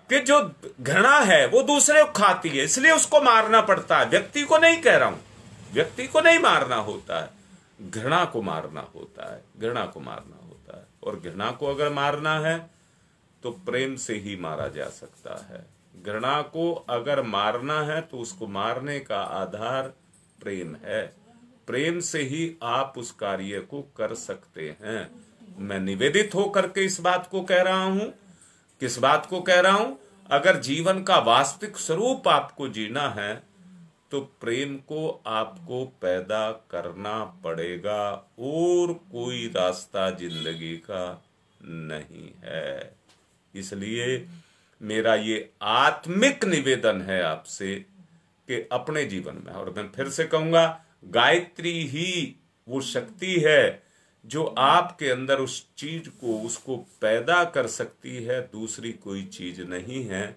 कि जो घृणा है वो दूसरे को खाती है, इसलिए उसको मारना पड़ता है। व्यक्ति को नहीं कह रहा हूं, व्यक्ति को नहीं मारना होता है, घृणा को मारना होता है, घृणा को मारना होता है। और घृणा को अगर मारना है तो प्रेम से ही मारा जा सकता है। घृणा को अगर मारना है तो उसको मारने का आधार प्रेम है। प्रेम से ही आप उस कार्य को कर सकते हैं। मैं निवेदित होकर के इस बात को कह रहा हूं। किस बात को कह रहा हूं? अगर जीवन का वास्तविक स्वरूप आपको जीना है तो प्रेम को आपको पैदा करना पड़ेगा, और कोई रास्ता जिंदगी का नहीं है। इसलिए मेरा ये आत्मिक निवेदन है आपसे कि अपने जीवन में, और मैं फिर से कहूंगा, गायत्री ही वो शक्ति है जो आपके अंदर उस चीज को, उसको पैदा कर सकती है, दूसरी कोई चीज नहीं है।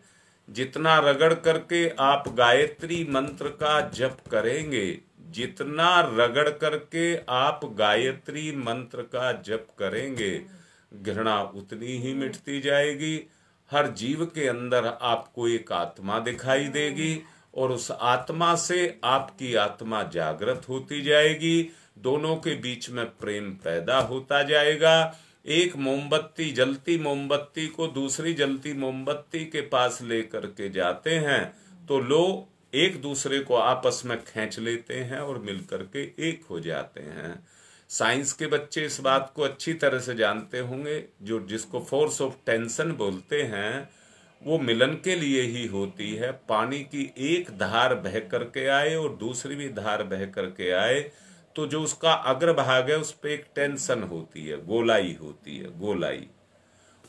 जितना रगड़ करके आप गायत्री मंत्र का जप करेंगे, जितना रगड़ करके आप गायत्री मंत्र का जप करेंगे, घृणा उतनी ही मिटती जाएगी। हर जीव के अंदर आपको एक आत्मा दिखाई देगी और उस आत्मा से आपकी आत्मा जागृत होती जाएगी। दोनों के बीच में प्रेम पैदा होता जाएगा। एक मोमबत्ती, जलती मोमबत्ती को दूसरी जलती मोमबत्ती के पास लेकर के जाते हैं तो लोग एक दूसरे को आपस में खींच लेते हैं और मिलकर के एक हो जाते हैं। साइंस के बच्चे इस बात को अच्छी तरह से जानते होंगे, जो जिसको फोर्स ऑफ टेंशन बोलते हैं, वो मिलन के लिए ही होती है। पानी की एक धार बह करके आए और दूसरी भी धार बह करके आए तो जो उसका अग्रभाग है उस पर एक टेंशन होती है, गोलाई होती है, गोलाई।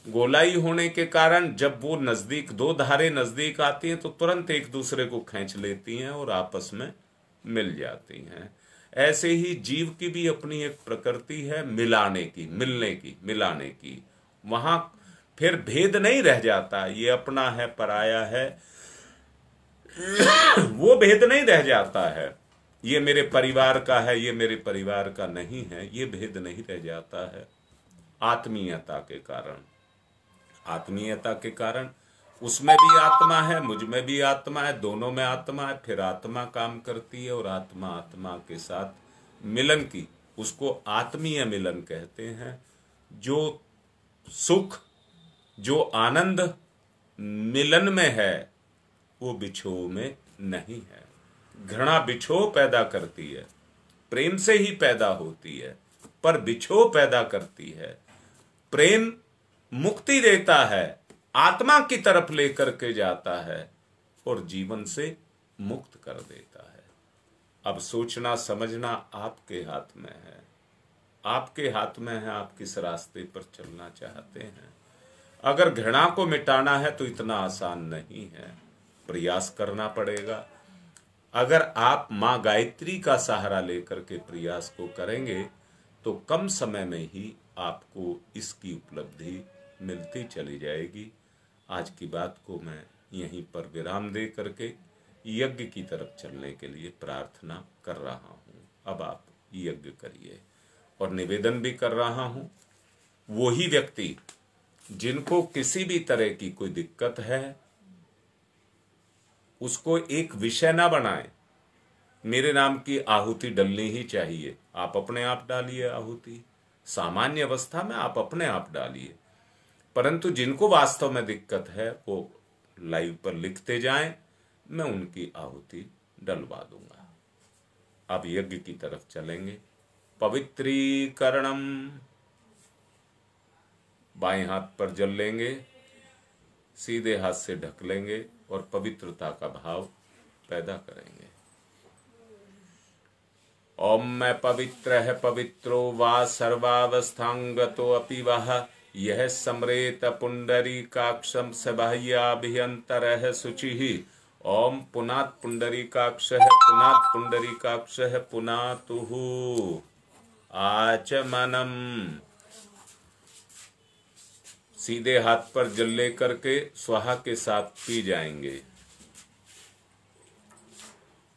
गोलाई होने के कारण जब वो नजदीक, दो धारे नजदीक आती हैं तो तुरंत एक दूसरे को खींच लेती हैं और आपस में मिल जाती हैं। ऐसे ही जीव की भी अपनी एक प्रकृति है, मिलाने की, मिलने की, मिलाने की। वहां फिर भेद नहीं रह जाता, ये अपना है पराया है, वो भेद नहीं रह जाता है। ये मेरे परिवार का है, ये मेरे परिवार का नहीं है, ये भेद नहीं रह जाता है। आत्मीयता के कारण, आत्मीयता के कारण उसमें भी आत्मा है, मुझ में भी आत्मा है, दोनों में आत्मा है। फिर आत्मा काम करती है और आत्मा आत्मा के साथ मिलन की, उसको आत्मीय मिलन कहते हैं। जो सुख, जो आनंद मिलन में है वो बिछोह में नहीं है। घृणा बिछोह पैदा करती है, प्रेम से ही पैदा होती है, पर बिछोह पैदा करती है। प्रेम मुक्ति देता है, आत्मा की तरफ लेकर के जाता है और जीवन से मुक्त कर देता है। अब सोचना समझना आपके हाथ में है, आपके हाथ में है, आप किस रास्ते पर चलना चाहते हैं। अगर घृणा को मिटाना है तो इतना आसान नहीं है, प्रयास करना पड़ेगा। अगर आप मां गायत्री का सहारा लेकर के प्रयास को करेंगे तो कम समय में ही आपको इसकी उपलब्धि मिलती चली जाएगी। आज की बात को मैं यहीं पर विराम दे करके यज्ञ की तरफ चलने के लिए प्रार्थना कर रहा हूं। अब आप यज्ञ करिए। और निवेदन भी कर रहा हूं, वही व्यक्ति जिनको किसी भी तरह की कोई दिक्कत है उसको एक विषय ना बनाए, मेरे नाम की आहुति डलनी ही चाहिए। आप अपने आप डालिए आहुति, सामान्य अवस्था में आप अपने आप डालिए, परंतु जिनको वास्तव में दिक्कत है वो लाइव पर लिखते जाएं, मैं उनकी आहुति डलवा दूंगा। अब यज्ञ की तरफ चलेंगे। पवित्रीकरणम, बाएं हाथ पर जल लेंगे, सीधे हाथ से ढक लेंगे और पवित्रता का भाव पैदा करेंगे। ओम मैं पवित्र है, पवित्रो वा सर्वावस्थांगतो अपि वह, यह समरेत पुंडरीकाक्षम सबाह्याभियंतरः शुचिः। ओम पुनात् पुंडरीकाक्षः, पुनात् पुंडरीकाक्षः, पुनातुः। आचमनम, सीधे हाथ पर जल लेकर के स्वाहा के साथ पी जाएंगे।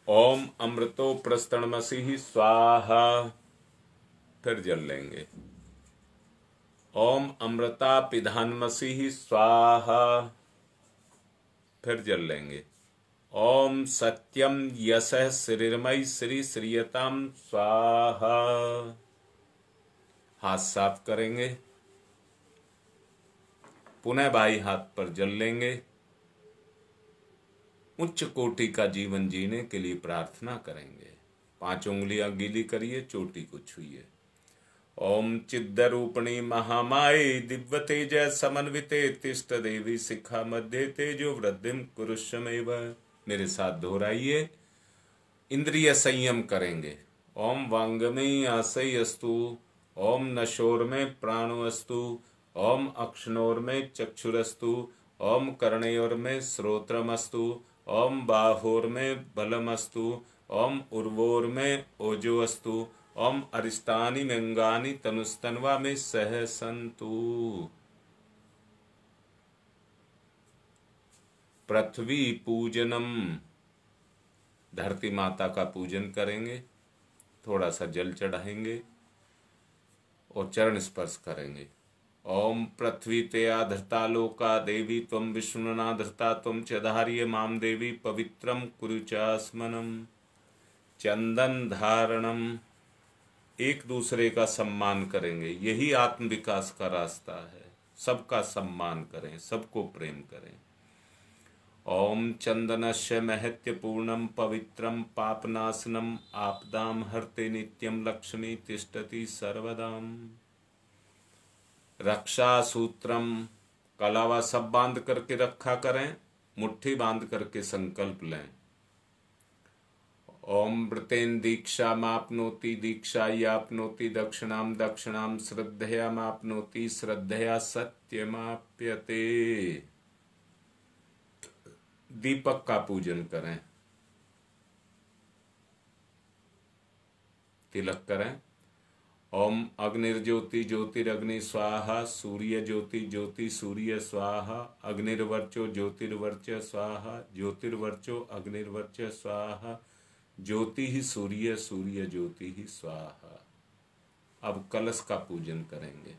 ओम अमृतो प्रस्तणमसि स्वाहा, फिर जल लेंगे। ओम अमृता पिधानमसि स्वाहा, फिर जल लेंगे। ओम सत्यम यशः श्रीर्मयी श्री श्रीयताम स्वाहा। हाथ साफ करेंगे, पुनः बाई हाथ पर जल लेंगे। उच्च कोटि का जीवन जीने के लिए प्रार्थना करेंगे। 5 उंगलियां गीली करिए, चोटी को छुइए। ओम चिद्रूपिणी महामाये दिव्य तेज समन्विते तिष्ठ देवी शिखा मध्य तेजो वृद्धिम कुरुष्यमेव। मेरे साथ दोहराइए। इंद्रिय संयम करेंगे। ओम वांगमे आसई अस्तु, ओम नशोर में प्राणोस्तु, ओम अक्षनोर में चक्षुरस्तु, ओम कर्णयोर में श्रोत्रमस्तु, ओम बाहोर में बलमस्तु, ओम उर्वोर में ओजोस्तु, ओम अरिष्टानि व्यंगानि तनुस्तन्वा में सहसंतु। पृथ्वी पूजनम, धरती माता का पूजन करेंगे। थोड़ा सा जल चढ़ाएंगे और चरण स्पर्श करेंगे। ओम पृथ्वी तेया धृता लोका देवी त्वं विष्णुना धृता त्वं च धार्य माम देवी पवित्रम कुरु चास्मनम। चंदन धारणम, एक दूसरे का सम्मान करेंगे। यही आत्म विकास का रास्ता है। सबका सम्मान करें, सबको प्रेम करें। ओम चंदनस्य महत्यपूर्णम पवित्रम पापनाशनम आपदाम हरते नित्यम लक्ष्मी तिष्ठति सर्वदाम। रक्षा सूत्रम, कलावा सब बांध करके रखा करें, मुट्ठी बांध करके संकल्प लें। ओम व्रतेन दीक्षामाप्नोति दीक्षायाप्नोति दक्षिणाम दक्षिणाम श्रद्धयामाप्नोति श्रद्धया सत्यमाप्यते। दीपक का पूजन करें, तिलक करें। ओम अग्निर्ज्योति ज्योतिरग्नि स्वाहा, सूर्य ज्योति ज्योति सूर्य स्वाहा, अग्निर्वर्चो ज्योतिर्वर्च स्वाहा, ज्योतिर्वर्चो अग्निर्वर्च स्वाहा, ज्योति ही सूर्य सूर्य ज्योति ही स्वाहा। अब कलश का पूजन करेंगे।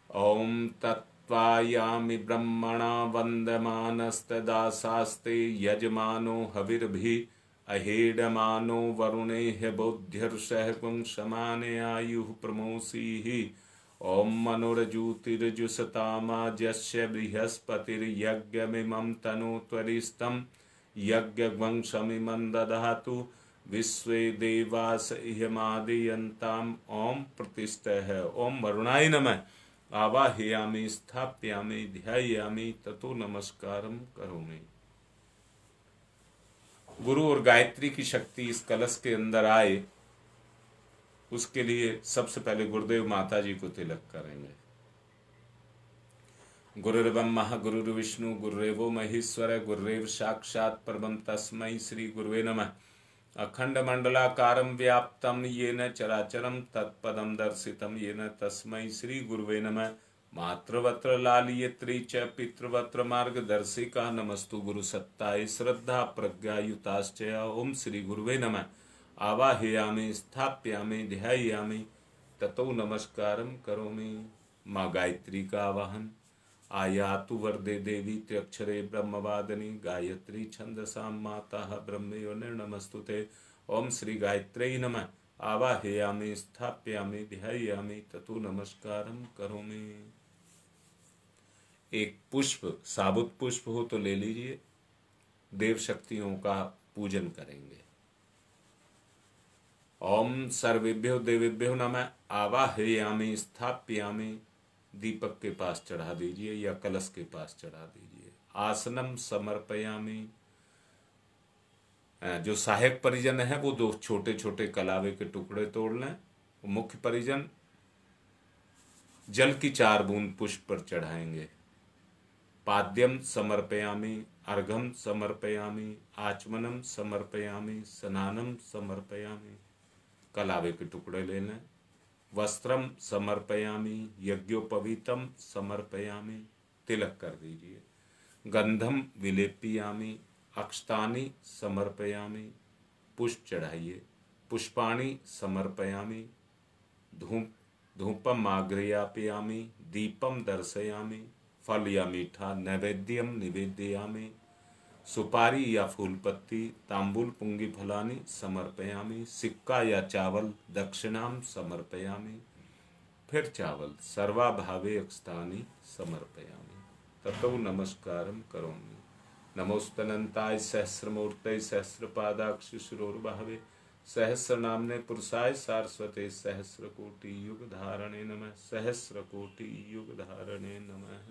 ओम तत्त्वायामि ब्रह्मणा वन्दमानस्तदासास्ते यजमानो हविर्भिः अहेडमानो वरुणेह बोध्यर्षः पुंसमाने आयुः प्रमोषीः। ओम मनुर्ज्योतिर्जुषतामाजस्य बृहस्पतिर्यज्ञमिमं तनोत्वरिष्ठं यज्ञवंशमिमं दधातु विश्वे देवास इहमादयन्ताम्। ओम प्रतिष्ठः। ओम वरुणाय नमः। आवाहयामि स्थापयामि ध्यायामि ततो नमस्कारं करोमि। गुरु और गायत्री की शक्ति इस कलश के अंदर आए, उसके लिए सबसे पहले गुरुदेव माता जी को तिलक करेंगे। गुरुर्ब्रह्मा गुरुर्विष्णु गुरुरेवो महेश्वर गुरुरेव साक्षात् परमं तस्मै श्री गुरुवे नमः। अखंड मंडलाकारं व्याप्तं येन चराचरं तत्पदं दर्शितं येन तस्मै श्री गुरुवे नमः। मातृवत्र लालयित्री च पितृवत्र मार्गदर्शिका नमस्तु गुरु सत्ताय श्रद्धा प्रज्ञायुताश्च। ओम श्री गुरुवे नमः। आवाहयामि स्थापयामि ध्यायामि ततो नमस्कारं करोमि। माँ गायत्री का आवाहन। आयातु वरदे देवी त्र्यक्षरे ब्रह्मवादिनी गायत्री छंदसां माता ब्रह्मयो नमस्तुते। ओम श्री गायत्र्यै नमः। आवाहयामि स्थापयामि ध्यायामि ततो नमस्कारं करोमि। एक पुष्प, साबुत पुष्प हो तो ले लीजिए। देव शक्तियों का पूजन करेंगे। ओम सर्वेभ्यो देवेभ्यो नमः। आवाहयामि स्थापयामि। दीपक के पास चढ़ा दीजिए या कलश के पास चढ़ा दीजिए। आसनम समर्पयामि। जो सहायक परिजन है वो 2 छोटे छोटे कलावे के टुकड़े तोड़ लें। मुख्य परिजन जल की 4 बूंद पुष्प पर चढ़ाएंगे। पाद्यम समर्पयामि, अर्घम समर्पयामि, आचमनम समर्पयामि, स्नानम समर्पयामि। कलावे के टुकड़े ले लें। वस्त्रम समर्पयामि, यज्ञोपवीतम समर्पयामि। तिलक कर दीजिए। गंधम विलेपयामि, अक्षतानि समर्पयामि। पुष्प चढ़ाइए। पुष्पाणि समर्पयामि। धूपम आग्रयापयामि, दीपम दर्शयामि। फल या मीठा नैवेद्यम निवेदयामि। सुपारी या फूल पत्ती तांबूल पुंगी फलानि समर्पयामि। सिक्का या चावल दक्षिणाम समर्पयामि। फिर चावल सर्वाभावे अक्षतानि समर्पयामि ततो नमस्कारं करोमि। नमोस्तनंताय सहस्रमूर्तये सहस्रपादाक्ष शिरोर्भावे सहस्रनाम्ने पुरुषाय सारस्वते सहस्रकोटि युग धारणे नमः। सहस्रकोटि युग धारणे नमः।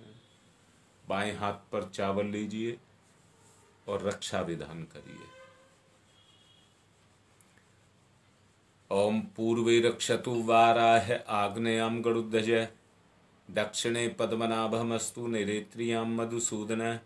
बाएं हाथ पर चावल लीजिए और रक्षा विधान करिए। ओम पूर्वे रक्षतु वाराह आग्नेयं गरुडध्वज दक्षिणे पद्मनाभमस्तु निरेत्र्यां मधुसूदन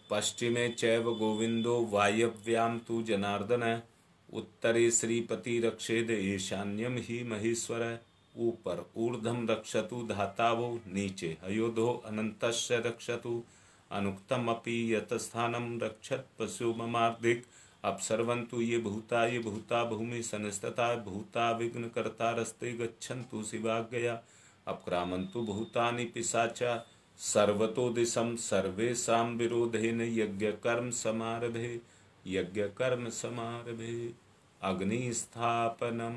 पश्चिमे चैव गोविंदो वायव्यां तु जनार्दन उत्तरे श्रीपति रक्षेद ईशान्यम ही महेश्वर। ऊपर ऊर्ध्वं रक्षतु धातावो नीचे हयोधो अनन्तस्य रक्षतु अनुक्तम अपि यतस्थानं रक्षत पशु ममार्दिक। अपसर्वन्तु ये भूता भूमि संस्तता भूता विघ्नकर्ता रस्ते गच्छन्तु शिवाज्ञया। अपक्रामन्तु भूतानि पिशाचा सर्वतो दिशं सर्वेषां विरोधेन यज्ञकर्म समारभे। यज्ञकर्म समारभे। अग्नि स्थापनम।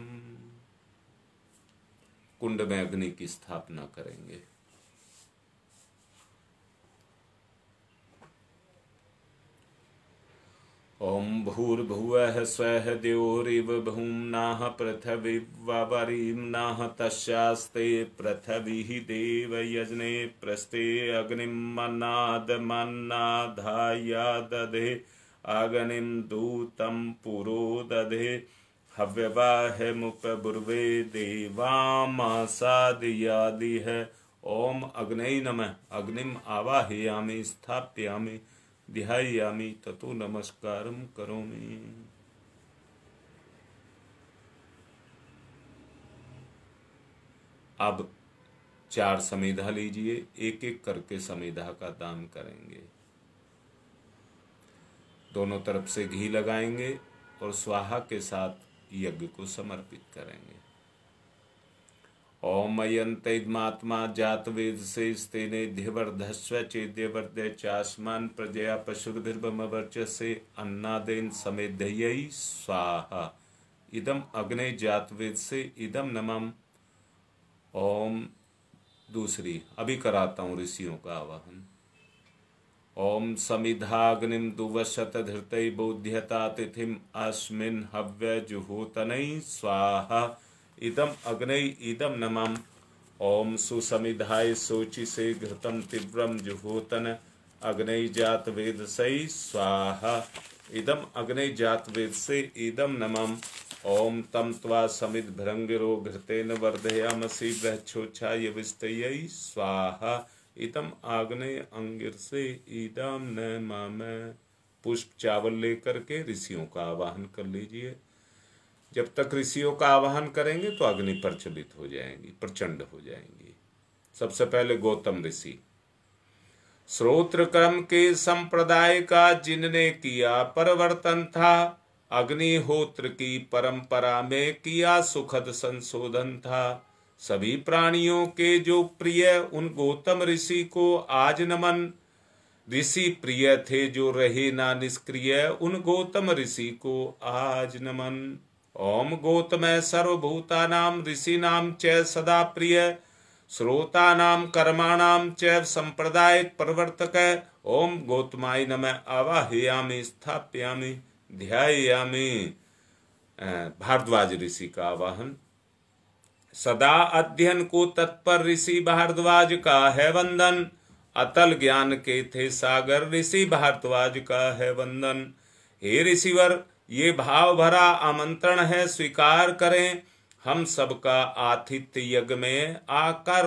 कुंड में अग्नि की स्थापना करेंगे। ओम भूर्भुवः स्वः द्यौरिव भूम्नाः पृथिवीवरीम्नाः तस्यास्ते पृथिवी देव यजने प्रस्ते अग्निं मन्नादमन्नाधाय दधे। अग्निं दूतं पुरो दधे हव्यवाहमुपब्रुवे देवामासादयादिह। ओम अग्नये नमः। अग्निम आवाहयामि स्थापयामि ध्यायामि ततो नमस्कारं करोमि। अब 4 समिधा लीजिए, एक एक करके समिधा का दान करेंगे। दोनों तरफ से घी लगाएंगे और स्वाहा के साथ यज्ञ को समर्पित करेंगे। ओम अयंतमात्मा जात वेद से स्तेने ध्यवर्धस्व चेद्यवर्धय चास्मान प्रजया पशुर्भिर्भमवर्च से अन्नादेन समेधयी स्वाहा। इदम अग्ने जात वेद से इदम नमम। ओम दूसरी अभी कराता हूँ ऋषियों का आवाहन। ओम समिधाग्निम दुवशत धृतै बोध्यता तिथिम अस्मिन् हव्य जुहोतनै स्वाहा। इदम अग्नै इदम नमः। ओम सुसमिधाय शोचि से घृतम तीव्रम जुहोतन अग्नै जात वेद से स्वाहा। इदम अग्नै जात वेद से इदम नमः। ओम तम त्वा समिद भृंगिरो घृतेन वर्धयामसि बृहच्छोच्छाय विस्तयै स्वाहा। इदम आग्नेय अंगिर से इदम नमः। पुष्प चावल लेकर के ऋषियों का आवाहन कर लीजिए। जब तक ऋषियों का आवाहन करेंगे तो अग्नि प्रचलित हो जाएंगी, प्रचंड हो जाएंगी। सबसे पहले गौतम ऋषि। श्रोत्र क्रम के संप्रदाय का जिनने किया परिवर्तन था, अग्निहोत्र की परंपरा में किया सुखद संशोधन था। सभी प्राणियों के जो प्रिय उन गौतम ऋषि को आज नमन। ऋषि प्रिय थे जो रहे ना निष्क्रिय, उन गौतम ऋषि को आज नमन। ओम गौतमय सर्वभूतानां ऋषीणां च सदा प्रिय, श्रोतानां कर्माणां च संप्रदाय प्रवर्तक। ओम गौतमाय नमः। आवाहयामि स्थापयामि ध्यायामि। भारद्वाज ऋषि का आवाहन। सदा अध्ययन को तत्पर ऋषि भारद्वाज का है वंदन। अतल ज्ञान के थे सागर ऋषि भारद्वाज का है वंदन। हे ऋषिवर, ये भाव भरा आमंत्रण है, स्वीकार करें। हम सबका आतिथ्य यज्ञ में आकर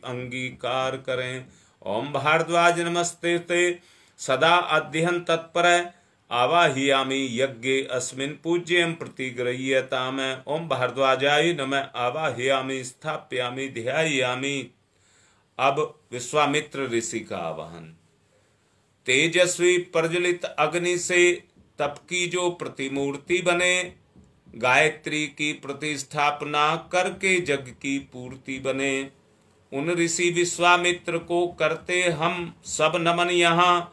अंगीकार करें। ओम भारद्वाज नमस्ते ते सदा अध्ययन तत्पर। आवाहयामि यज्ञे अस्मिन् पूज्यं प्रतिगृह्यताम्। ओम भारद्वाजाय नमः। आवाहयामि स्थापयामि ध्यायामि। अब विश्वामित्र ऋषि का आवाहन। तेजस्वी प्रज्वलित अग्नि से तप की जो प्रतिमूर्ति बने, गायत्री की प्रतिष्ठापना करके जग की पूर्ति बने, उन ऋषि विश्वामित्र को करते हम सब नमन। यहाँ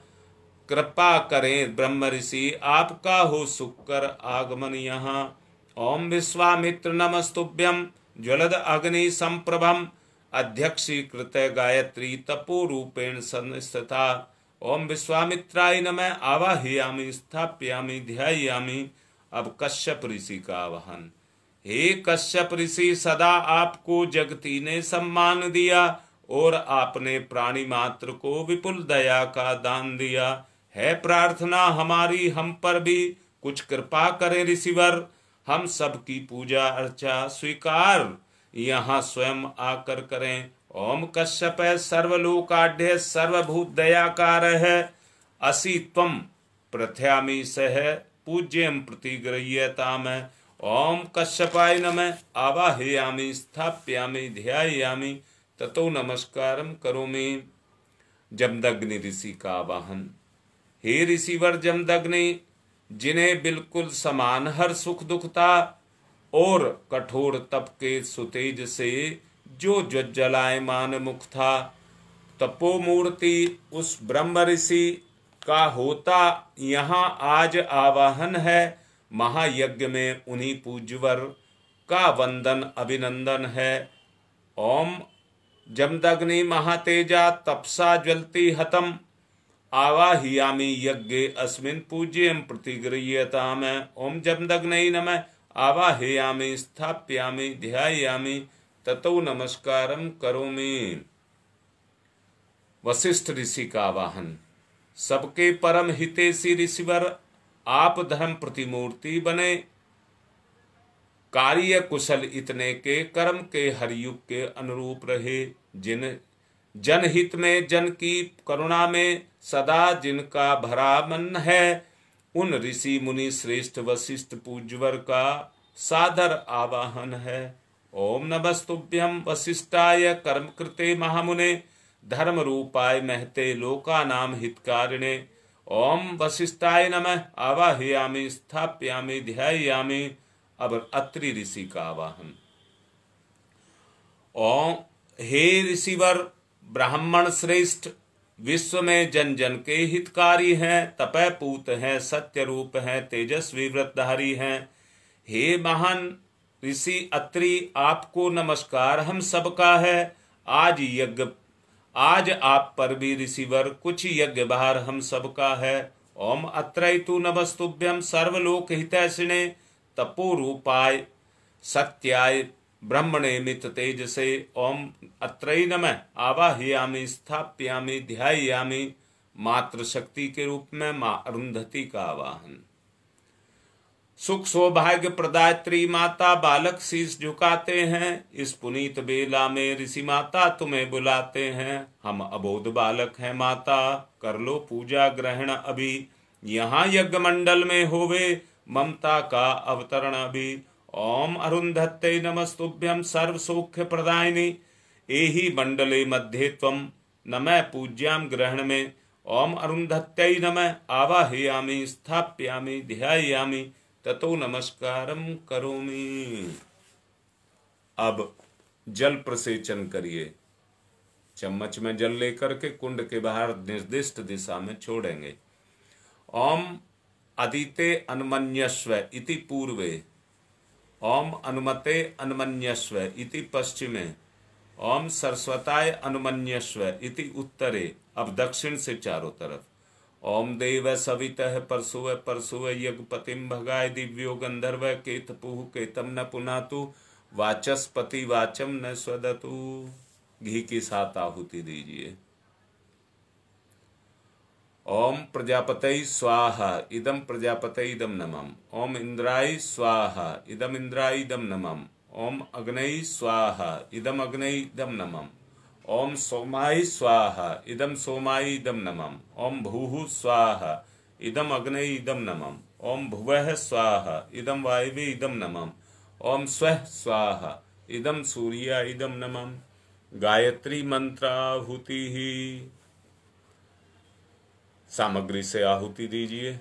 कृपा करें ब्रह्म ऋषि, आपका हो सुकर आगमन यहाँ। ओम विश्वामित्र नमस्तुभ्यं ज्वलद अग्नि संप्रभम, अध्यक्षीकृत गायत्री तपो रूपेण संस्थिता। ओम विश्वामित्राय नमः। आवाहयामि स्थापयामि ध्यायामि। अब कश्यप ऋषि का आवाहन। हे कश्यप ऋषि, सदा आपको जगती ने सम्मान दिया और आपने प्राणी मात्र को विपुल दया का दान दिया। है प्रार्थना हमारी हम पर भी कुछ कृपा करें ऋषिवर। हम सबकी पूजा अर्चा स्वीकार यहाँ स्वयं आकर करें। ओम कश्यप सर्वलोकाढ्य सर्वभूत दयाकार है, असि त्वं प्रथयामि सह पूज्यं प्रतिगृह्यताम्। ओम कश्यपाय नमः। आवाहयामि स्थापयामि ध्यायामि ततो नमस्कारं करोमि। जमदग्नि ऋषि का आवाहन। हे ऋषिवर जमदग्नि, जिन्हें बिल्कुल समान हर सुख दुख था और कठोर तप के सुतेज से जो ज्वलायमान मुख था, तपोमूर्ति उस ब्रह्म ऋषि का होता यहाँ आज आवाहन है। महायज्ञ में उन्हीं पूज्यवर का वंदन अभिनंदन है। ओम जमदग्नि महातेजा तपसा ज्वलती हतम, आवाहयामि यज्ञे अस्मिन् पूज्यं प्रतिगृह्यताम्। ओम जमदग्नै नमः। आवाहयामि स्थापयामि ध्यायामि ततो नमस्कारं करोमि। वशिष्ठ ऋषि का आवाहन। सबके परम हितैषी ऋषिवर, आप धर्म प्रतिमूर्ति बने, कार्य कुशल इतने के, कर्म के हर युग के अनुरूप रहे। जिन जनहित में, जन की करुणा में सदा जिनका भरा मन है, उन ऋषि मुनि श्रेष्ठ वशिष्ठ पूज्यवर का सादर आवाहन है। ओम नमस्तुभ्यं वशिष्ठाय कर्म कृते महामुने, धर्म रूपाय महते लोकानाम हितकारिणे। ओम वशिष्ठाय नमः आवाहयामि स्थापयामि ध्यायामि। अब अत्रि ऋषि का आवाहन। ओम हे ऋषिवर ब्राह्मण श्रेष्ठ, विश्व में जन जन के हितकारी हैं, तपय पूत हैं, सत्य रूप हैं, तेजस्वी व्रतधारी हैं। हे महान ऋषि अत्रि, आपको नमस्कार हम सबका है। आज आप पर भी ऋषिवर कुछ यज्ञ भार हम सबका है। ओम अत्रैतु नमस्तुभ्यं सर्वलोक हितैषिणे, तपो रूपाय सत्याय ब्रह्मणे मित तेजसे। ओम अत्रै नमः आवाहयामि स्थापयामि ध्यायामि। मातृ शक्ति के रूप में मां अरुंधति का आवाहन। सुख सौभाग्य प्रदात्री माता, बालक शीश झुकाते हैं। इस पुनीत बेला में ऋषि माता तुम्हें बुलाते हैं। हम अबोध बालक हैं माता, कर लो पूजा ग्रहण अभी। यहाँ यज्ञ मंडल में होवे ममता का अवतरण अभी। ओम अरुंधत्ते नमस्तुभ्यं सर्व सौख्य प्रदायिनी, एहि मंडले मध्ये त्वं नमः पूज्याम ग्रहण में। ओम अरुंधत्ते नमः आवाहयामि स्थापयामि ध्यायामि ततो नमस्कारम करोमि। अब जल प्रसेचन करिए। चम्मच में जल लेकर के कुंड के बाहर निर्दिष्ट दिशा में छोड़ेंगे। ओम अदिते अन्मन्यस्व इति पूर्वे, ओम अनुमते अन्मन्यस्व इति पश्चिमे, ओम सरस्वताय अनुमन्यस्व इति उत्तरे। अब दक्षिण से चारों तरफ। ओम देव सवितः परशुव परशुव यज्ञपतिम भगाय दिव्यो गंधर्व केतपुः केतम न पुनातु वाचस्पति वाचम न स्वदतु। घी की 7 आहुति दीजिए। ओम प्रजापतये स्वाहा इदम प्रजापतये इदम नमः। ओम इंद्राय स्वाहा इदम इंद्राय इदम नमः। ओम अग्नये स्वाहा इदम अग्नये इदम नमः। ओम सोमाय स्वाहा इदम सोमाय इदम नमः। ओम भूः स्वाहा इदम अग्नये इदम नमः। ओम भुवः स्वाहा इदम वायवे इदम नमः। ओम स्वः स्वाहा इदम सूर्याय इदम नमः। गायत्री मंत्राहुति ही। सामग्री से आहुति दीजिए।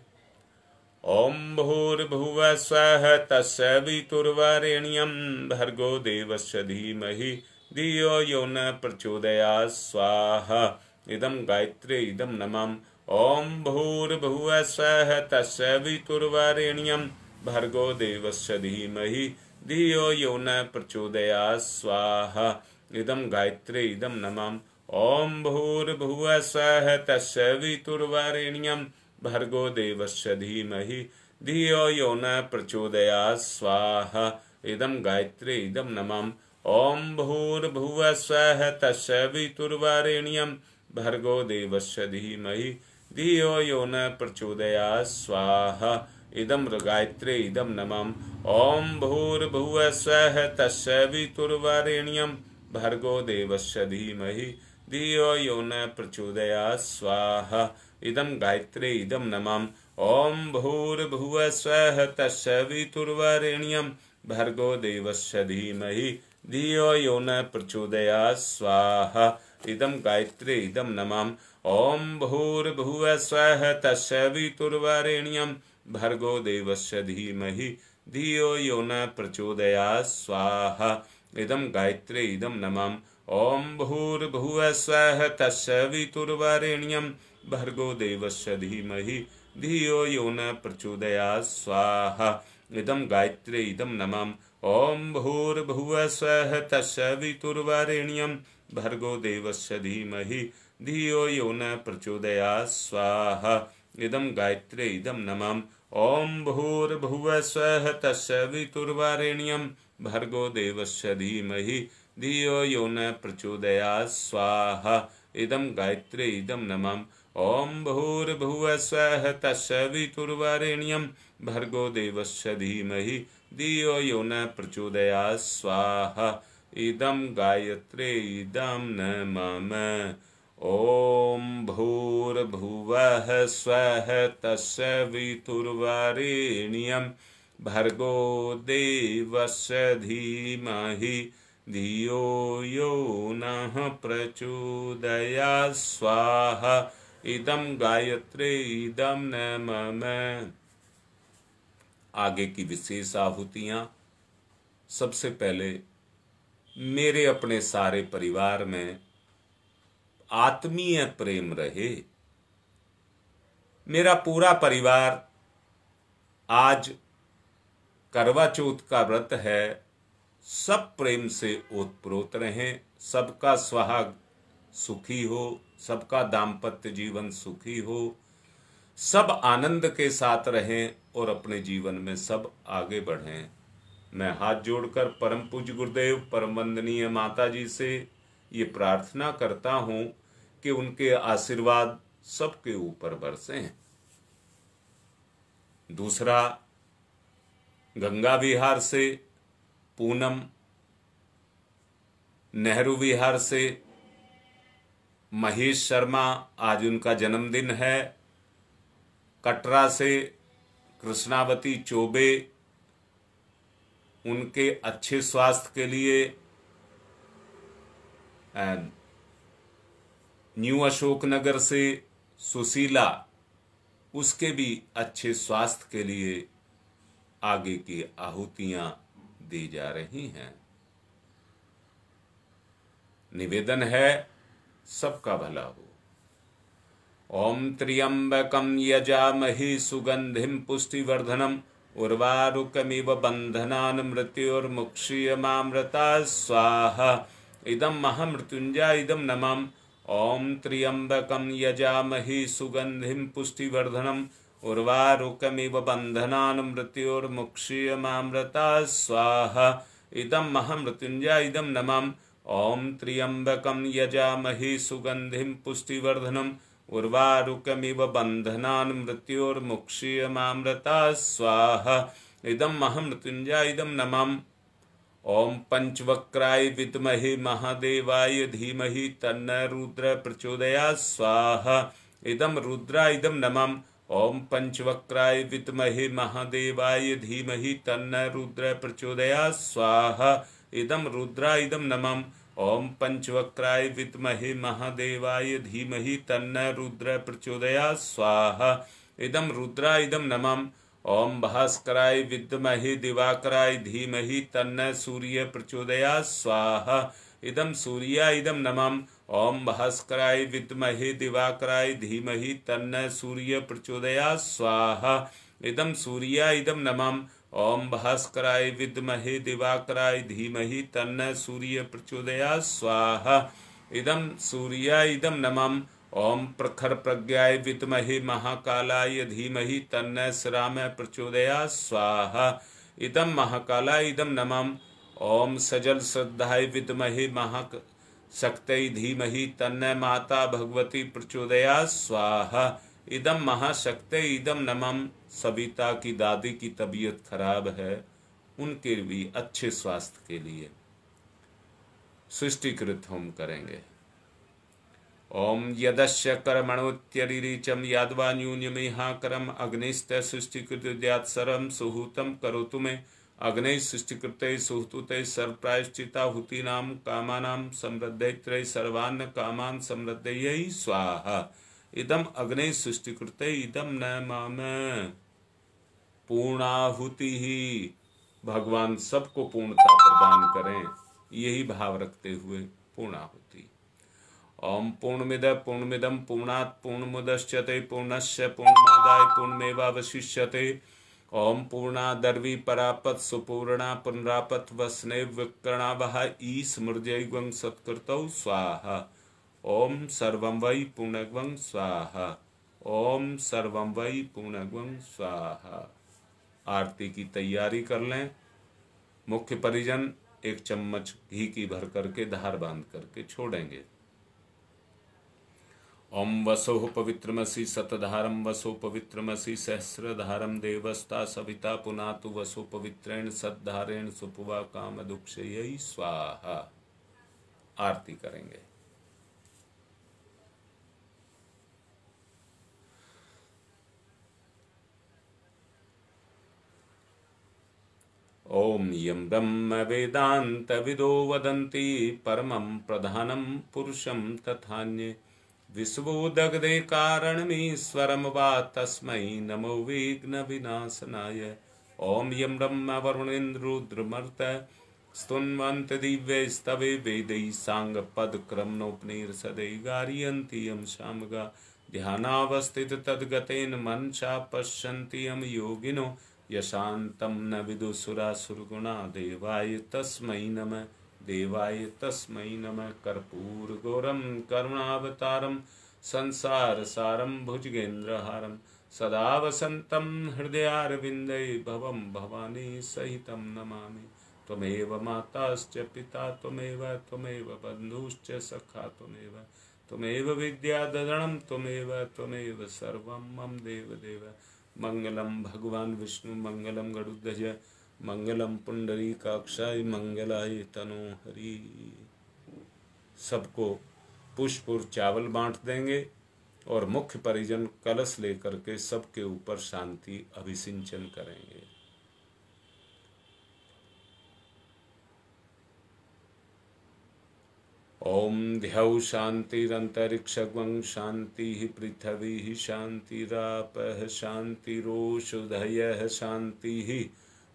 ओम भूर्भुवः स्वः तत्सवितुर्वरेण्यं भर्गो देवस्य धीमहि धियो यो न प्रचोदयात् स्वाहा इदं गायत्रे इदं नमः। ओम भूर्भुवः स्वः तत्सवितुर्वरेण्यं भर्गो देवस्य धीमहि धियो यो न प्रचोदयात् स्वाहा इदं गायत्रे इदं नमः। ओम भूर्भुवः स्वः तत्सवितुर्वरेण्यं भर्गो देवस्य धीमहि धियो यो न प्रचोदयात् स्वाहा इदं गायत्रे इदं नमः। ओम भूर्भुवः स्वः तत्सवितुर्वरेण्यं भर्गो देवस्य धीमहि धियो यो न प्रचोदयात् स्वाहा इदं गायत्रे इदं नमः। ओम भूर्भुवः स्वः तत्सवितुर्वरेण्यं भर्गो देवस्य धीमहि धियो यो न प्रचोदयात् स्वाहा इदं गायत्रे इदं नमः। ओम भूर्भुवः स्वः तत्सवितुर्वरेण्यं भर्गो देवस्य धीमहि धियो यो न प्रचोदयात् स्वाहा इदं गायत्रे इदं नमः। ओम भूर्भुवः स्वः तत्सवितुर्वरेण्यं भर्गो देवस्य धीमहि धियो यो न प्रचोदयात् स्वाहा इदं गायत्रे इदं नमः। ओम भूर्भुवः स्वः तत्सवितुर्वरेण्यं भर्गो देवस्य धीमहि धियो यो न प्रचोदयात् स्वाहा इदं गायत्रे इदं नमः। ओम भूर्भुवः स्वः तत्सवितुर्वरेण्यं भर्गो देवस्य धीमहि धियो यो न प्रचोदयात् स्वाहा इदं गायत्रे इदं नमः। ओम भूर्भुवः स्वः तत्सवितुर्वरेण्यं भर्गो देवस्य धीमहि धियो यो न प्रचोदयात् स्वाहा इदं गायत्रे इदं नमः। ओम भूर्भुवः स्वः तत्सवितुर्वरेण्यं भर्गो देवस्य धीमहि धियो यो न प्रचोदयात् स्वाहा इदं गायत्रे इदं न मम। ओम भूर्भुवः स्वः तत्सवितुर्वरेण्यं भर्गो देवस्य धीमहि धियो यो नः प्रचोदयात् स्वाहा इदं गायत्रे इदं न मम। आगे की विशेष आहुतियां। सबसे पहले मेरे अपने सारे परिवार में आत्मीय प्रेम रहे। मेरा पूरा परिवार आज करवा चौथ का व्रत है, सब प्रेम से ओतप्रोत रहें, सबका सुहाग सुखी हो, सबका दाम्पत्य जीवन सुखी हो, सब आनंद के साथ रहें और अपने जीवन में सब आगे बढ़ें। मैं हाथ जोड़कर परम पूज्य गुरुदेव परम वंदनीय माता जी से ये प्रार्थना करता हूं कि उनके आशीर्वाद सबके ऊपर बरसें। दूसरा, गंगा विहार से पूनम, नेहरू विहार से महेश शर्मा, आज उनका जन्मदिन है। कटरा से कृष्णावती चौबे, उनके अच्छे स्वास्थ्य के लिए। न्यू अशोकनगर से सुशीला, उसके भी अच्छे स्वास्थ्य के लिए आगे की आहुतियां दी जा रही हैं। निवेदन है सबका भला हो। ओम त्र्यंबकं यजामहे सुगंधिं पुष्टिवर्धनम् उर्वारुकमिव बंधनान् मृत्योर्मुक्षीयमामृतात् स्वाहा इदं महामृत्युंजय इदं नमः। ओम त्र्यंबकं यजामहे सुगंधिं पुष्टिवर्धनम् उर्वारुकमिव बंधनान् मृत्योर्मुक्षीयमामृतात् स्वाहा इदं महामृत्युंजय इदं नमः। ओम त्र्यंबकं यजामहे सुगंधिं पुष्टिवर्धनम् उर्वारुकमिव बंधनान् मृत्योर्मुक्षीयमामृतात् स्वाहा इदं महामृत्युंजय इदं नमः। ओम पंचवक्राय विद्महे महादेवाय धीमहि तन्नः रुद्र प्रचोदयात् स्वाहा इदं रुद्राय इदं नमः। ओम पंचवक्राय विद्महे महादेवाय धीमहि तन्नः रुद्र प्रचोदयात् स्वाहा इदं रुद्राय इदं नमः। ओम पंचवक्राय विद्महे महादेवाय धीमहि तन्नः रुद्र प्रचोदयात् स्वाहा इदं रुद्राय इदं नमः। ओम भास्कराय विद्महे दिवाकराय धीमहि तन्नः सूर्य प्रचोदयात् स्वाहा इदं सूर्याय इदं नमः। ओम भास्कराय विद्महे दिवाकराय धीमहि तन्नः सूर्य प्रचोदयात् स्वाहा इदं सूर्याय इदं नमः। ओम भास्कराय विद्महे दिवाकराय धीमहि तन्नः सूर्य प्रचोदयात् स्वाहा इदं सूर्याय इदं नमः। ओम प्रखर प्रज्ञाय विद्महे महाकालाय धीमहि तन्नः श्रामः प्रचोदयात् स्वाहा इदं महाकालाय इदं नमः। ओम सजल श्रद्धाय विद्महे महाशक्तये धीमहि तन्नः माता भगवती प्रचोदयात् स्वाहा इदं महाशक्तये इदं नमः। सविता की दादी की तबीयत खराब है, उनके भी अच्छे स्वास्थ्य के लिए सृष्टिकृत होम करेंगे। ओम यदस्य कर्मणोत्यरिचम यादवा न्यूनमेहाकरम अग्निस्त सृष्टिकृत सर्वं सुहूतम करोतु मे अग्नि सृष्टिकृते सुहूते सर्वप्रायश्चिताहुतीनां कामानां समृद्धैत्रै सर्वान्न कामान् समृद्धयै स्वाहा इदम अग्नि सृष्टिकृते इदम न मम। पूर्णाहुति ही भगवान सबको पूर्णता प्रदान करें, यही भाव रखते हुए पूर्णाहुति। ओम पूर्णमिद पूर्णमिदं पूर्णात् पूर्णमुदच्यते पूर्णस्य पूर्णमादाय पूर्णमेवावशिष्यते। ओम पूर्णादर्वी परापत सुपूर्णा पुनरापत वस्ने विकर्णावह ईस्मृजैवं सत्कृतौ स्वाहा। ओम सर्वं वै पूर्णग्वं स्वाहा। ओम सर्वं वै पूर्णग्वं स्वाहा। आरती की तैयारी कर लें। मुख्य परिजन 1 चम्मच घी की भर करके धार बांध करके छोड़ेंगे। ओम वसोः पवित्रमसि शतधारं वसो पवित्रमसि सहस्रधारं देवस्ता सविता पुनातु वसो पवित्रेण सद्धारेण सुपुवा काम दुक्षयी स्वाहा। आरती करेंगे। ओम यं ब्रह्म वेदांत विदो वदन्ति परमं प्रधानं पुरुषं तथान्ये विश्वोदगदे कारणमीश्वरं वा तस्मै नमो विघ्न विनाशनाय। ओम यं ब्रह्म वरुणेन्द्रुद्रमर्त स्तुन्वन्त दिव्यैस्तवे वेदैः साङ्गपदक्रमणोपनिषदै गारयन्ति यं सामगा ध्यानावस्थित तद्गतेन मनसा पश्यन्ति यं योगिनो यशान्तं न विदुसुरासुरगुणा देवाय तस्मै नमः देवाय तस्मै नमः। कर्पूरगौरं करुणावतारं संसारसारं भुजगेन्द्रहारं सदा वसन्तं हृदयारविन्दे भवं भवानी सहितं नमामि। त्वमेव माताश्च पिता त्वमेव बन्धुश्च सखा त्वमेव विद्याधरणं त्वमेव सर्वं मम देवदेव। मंगलम भगवान विष्णु मंगलम गरुड़ध्वज मंगलम पुंडरीकाक्षाय मंगलाय तनोहरि। सबको पुष्प और चावल बांट देंगे और मुख्य परिजन कलश लेकर के सबके ऊपर शांति अभिसिंचन करेंगे। ओम ध्यौ शांतिरंतरिक्षं शांति पृथ्वी शांतिरापः शांतिरोषधयः शांति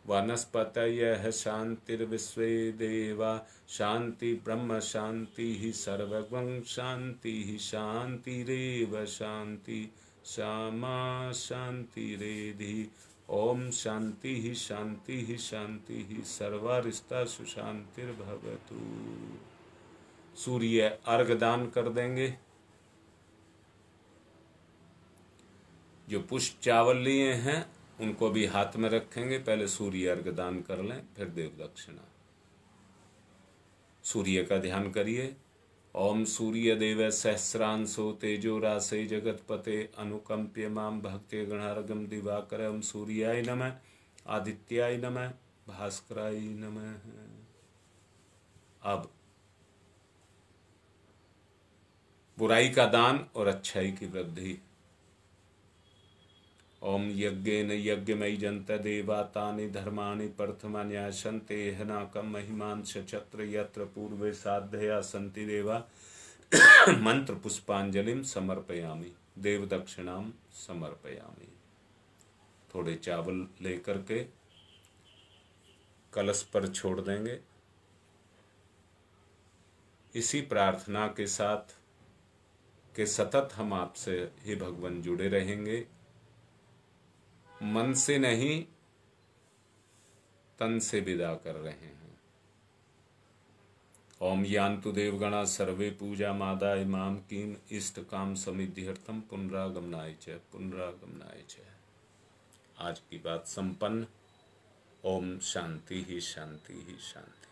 वनस्पतयः शांतिर्विश्वे देवा शांति ब्रह्म शांति सर्वं शांति शांतिरेव शांति सामा शांतिरेधि। ओम शांति शांति शांति सर्वारिष्टा सुशांतिर्भवतु। सूर्य अर्घ दान कर देंगे। जो पुष्प चावल लिए हैं उनको भी हाथ में रखेंगे। पहले सूर्य अर्घ दान कर लें, फिर देव दक्षिणा। सूर्य का ध्यान करिए। ओम सूर्य देव सहस्रांशो तेजो राशे जगतपते अनुकंप्य माम भक्ति गणार्गम दिवाकर। ओम सूर्याय नमः आदित्याय नमः भास्कराय नमः। अब बुराई का दान और अच्छाई की वृद्धि। ओम यज्ञेन यज्ञमयी जंत देवा तानि धर्माणि प्रथमान्यासन्ते हनाकं महिमांश चत्र यत्र पूर्वे साधया सन्ति देवा। मंत्र पुष्पांजलिम समर्पयामि देव दक्षिणाम समर्पयामि। थोड़े चावल लेकर के कलश पर छोड़ देंगे। इसी प्रार्थना के साथ कि सतत हम आपसे ही भगवान जुड़े रहेंगे, मन से नहीं तन से विदा कर रहे हैं। ओम यान्तु देवगणा सर्वे पूजा मादाय माम कीम इष्ट काम समिध्यर्थम पुनरागमनाय च। आज की बात संपन्न। ओम शांति ही शांति ही शांति।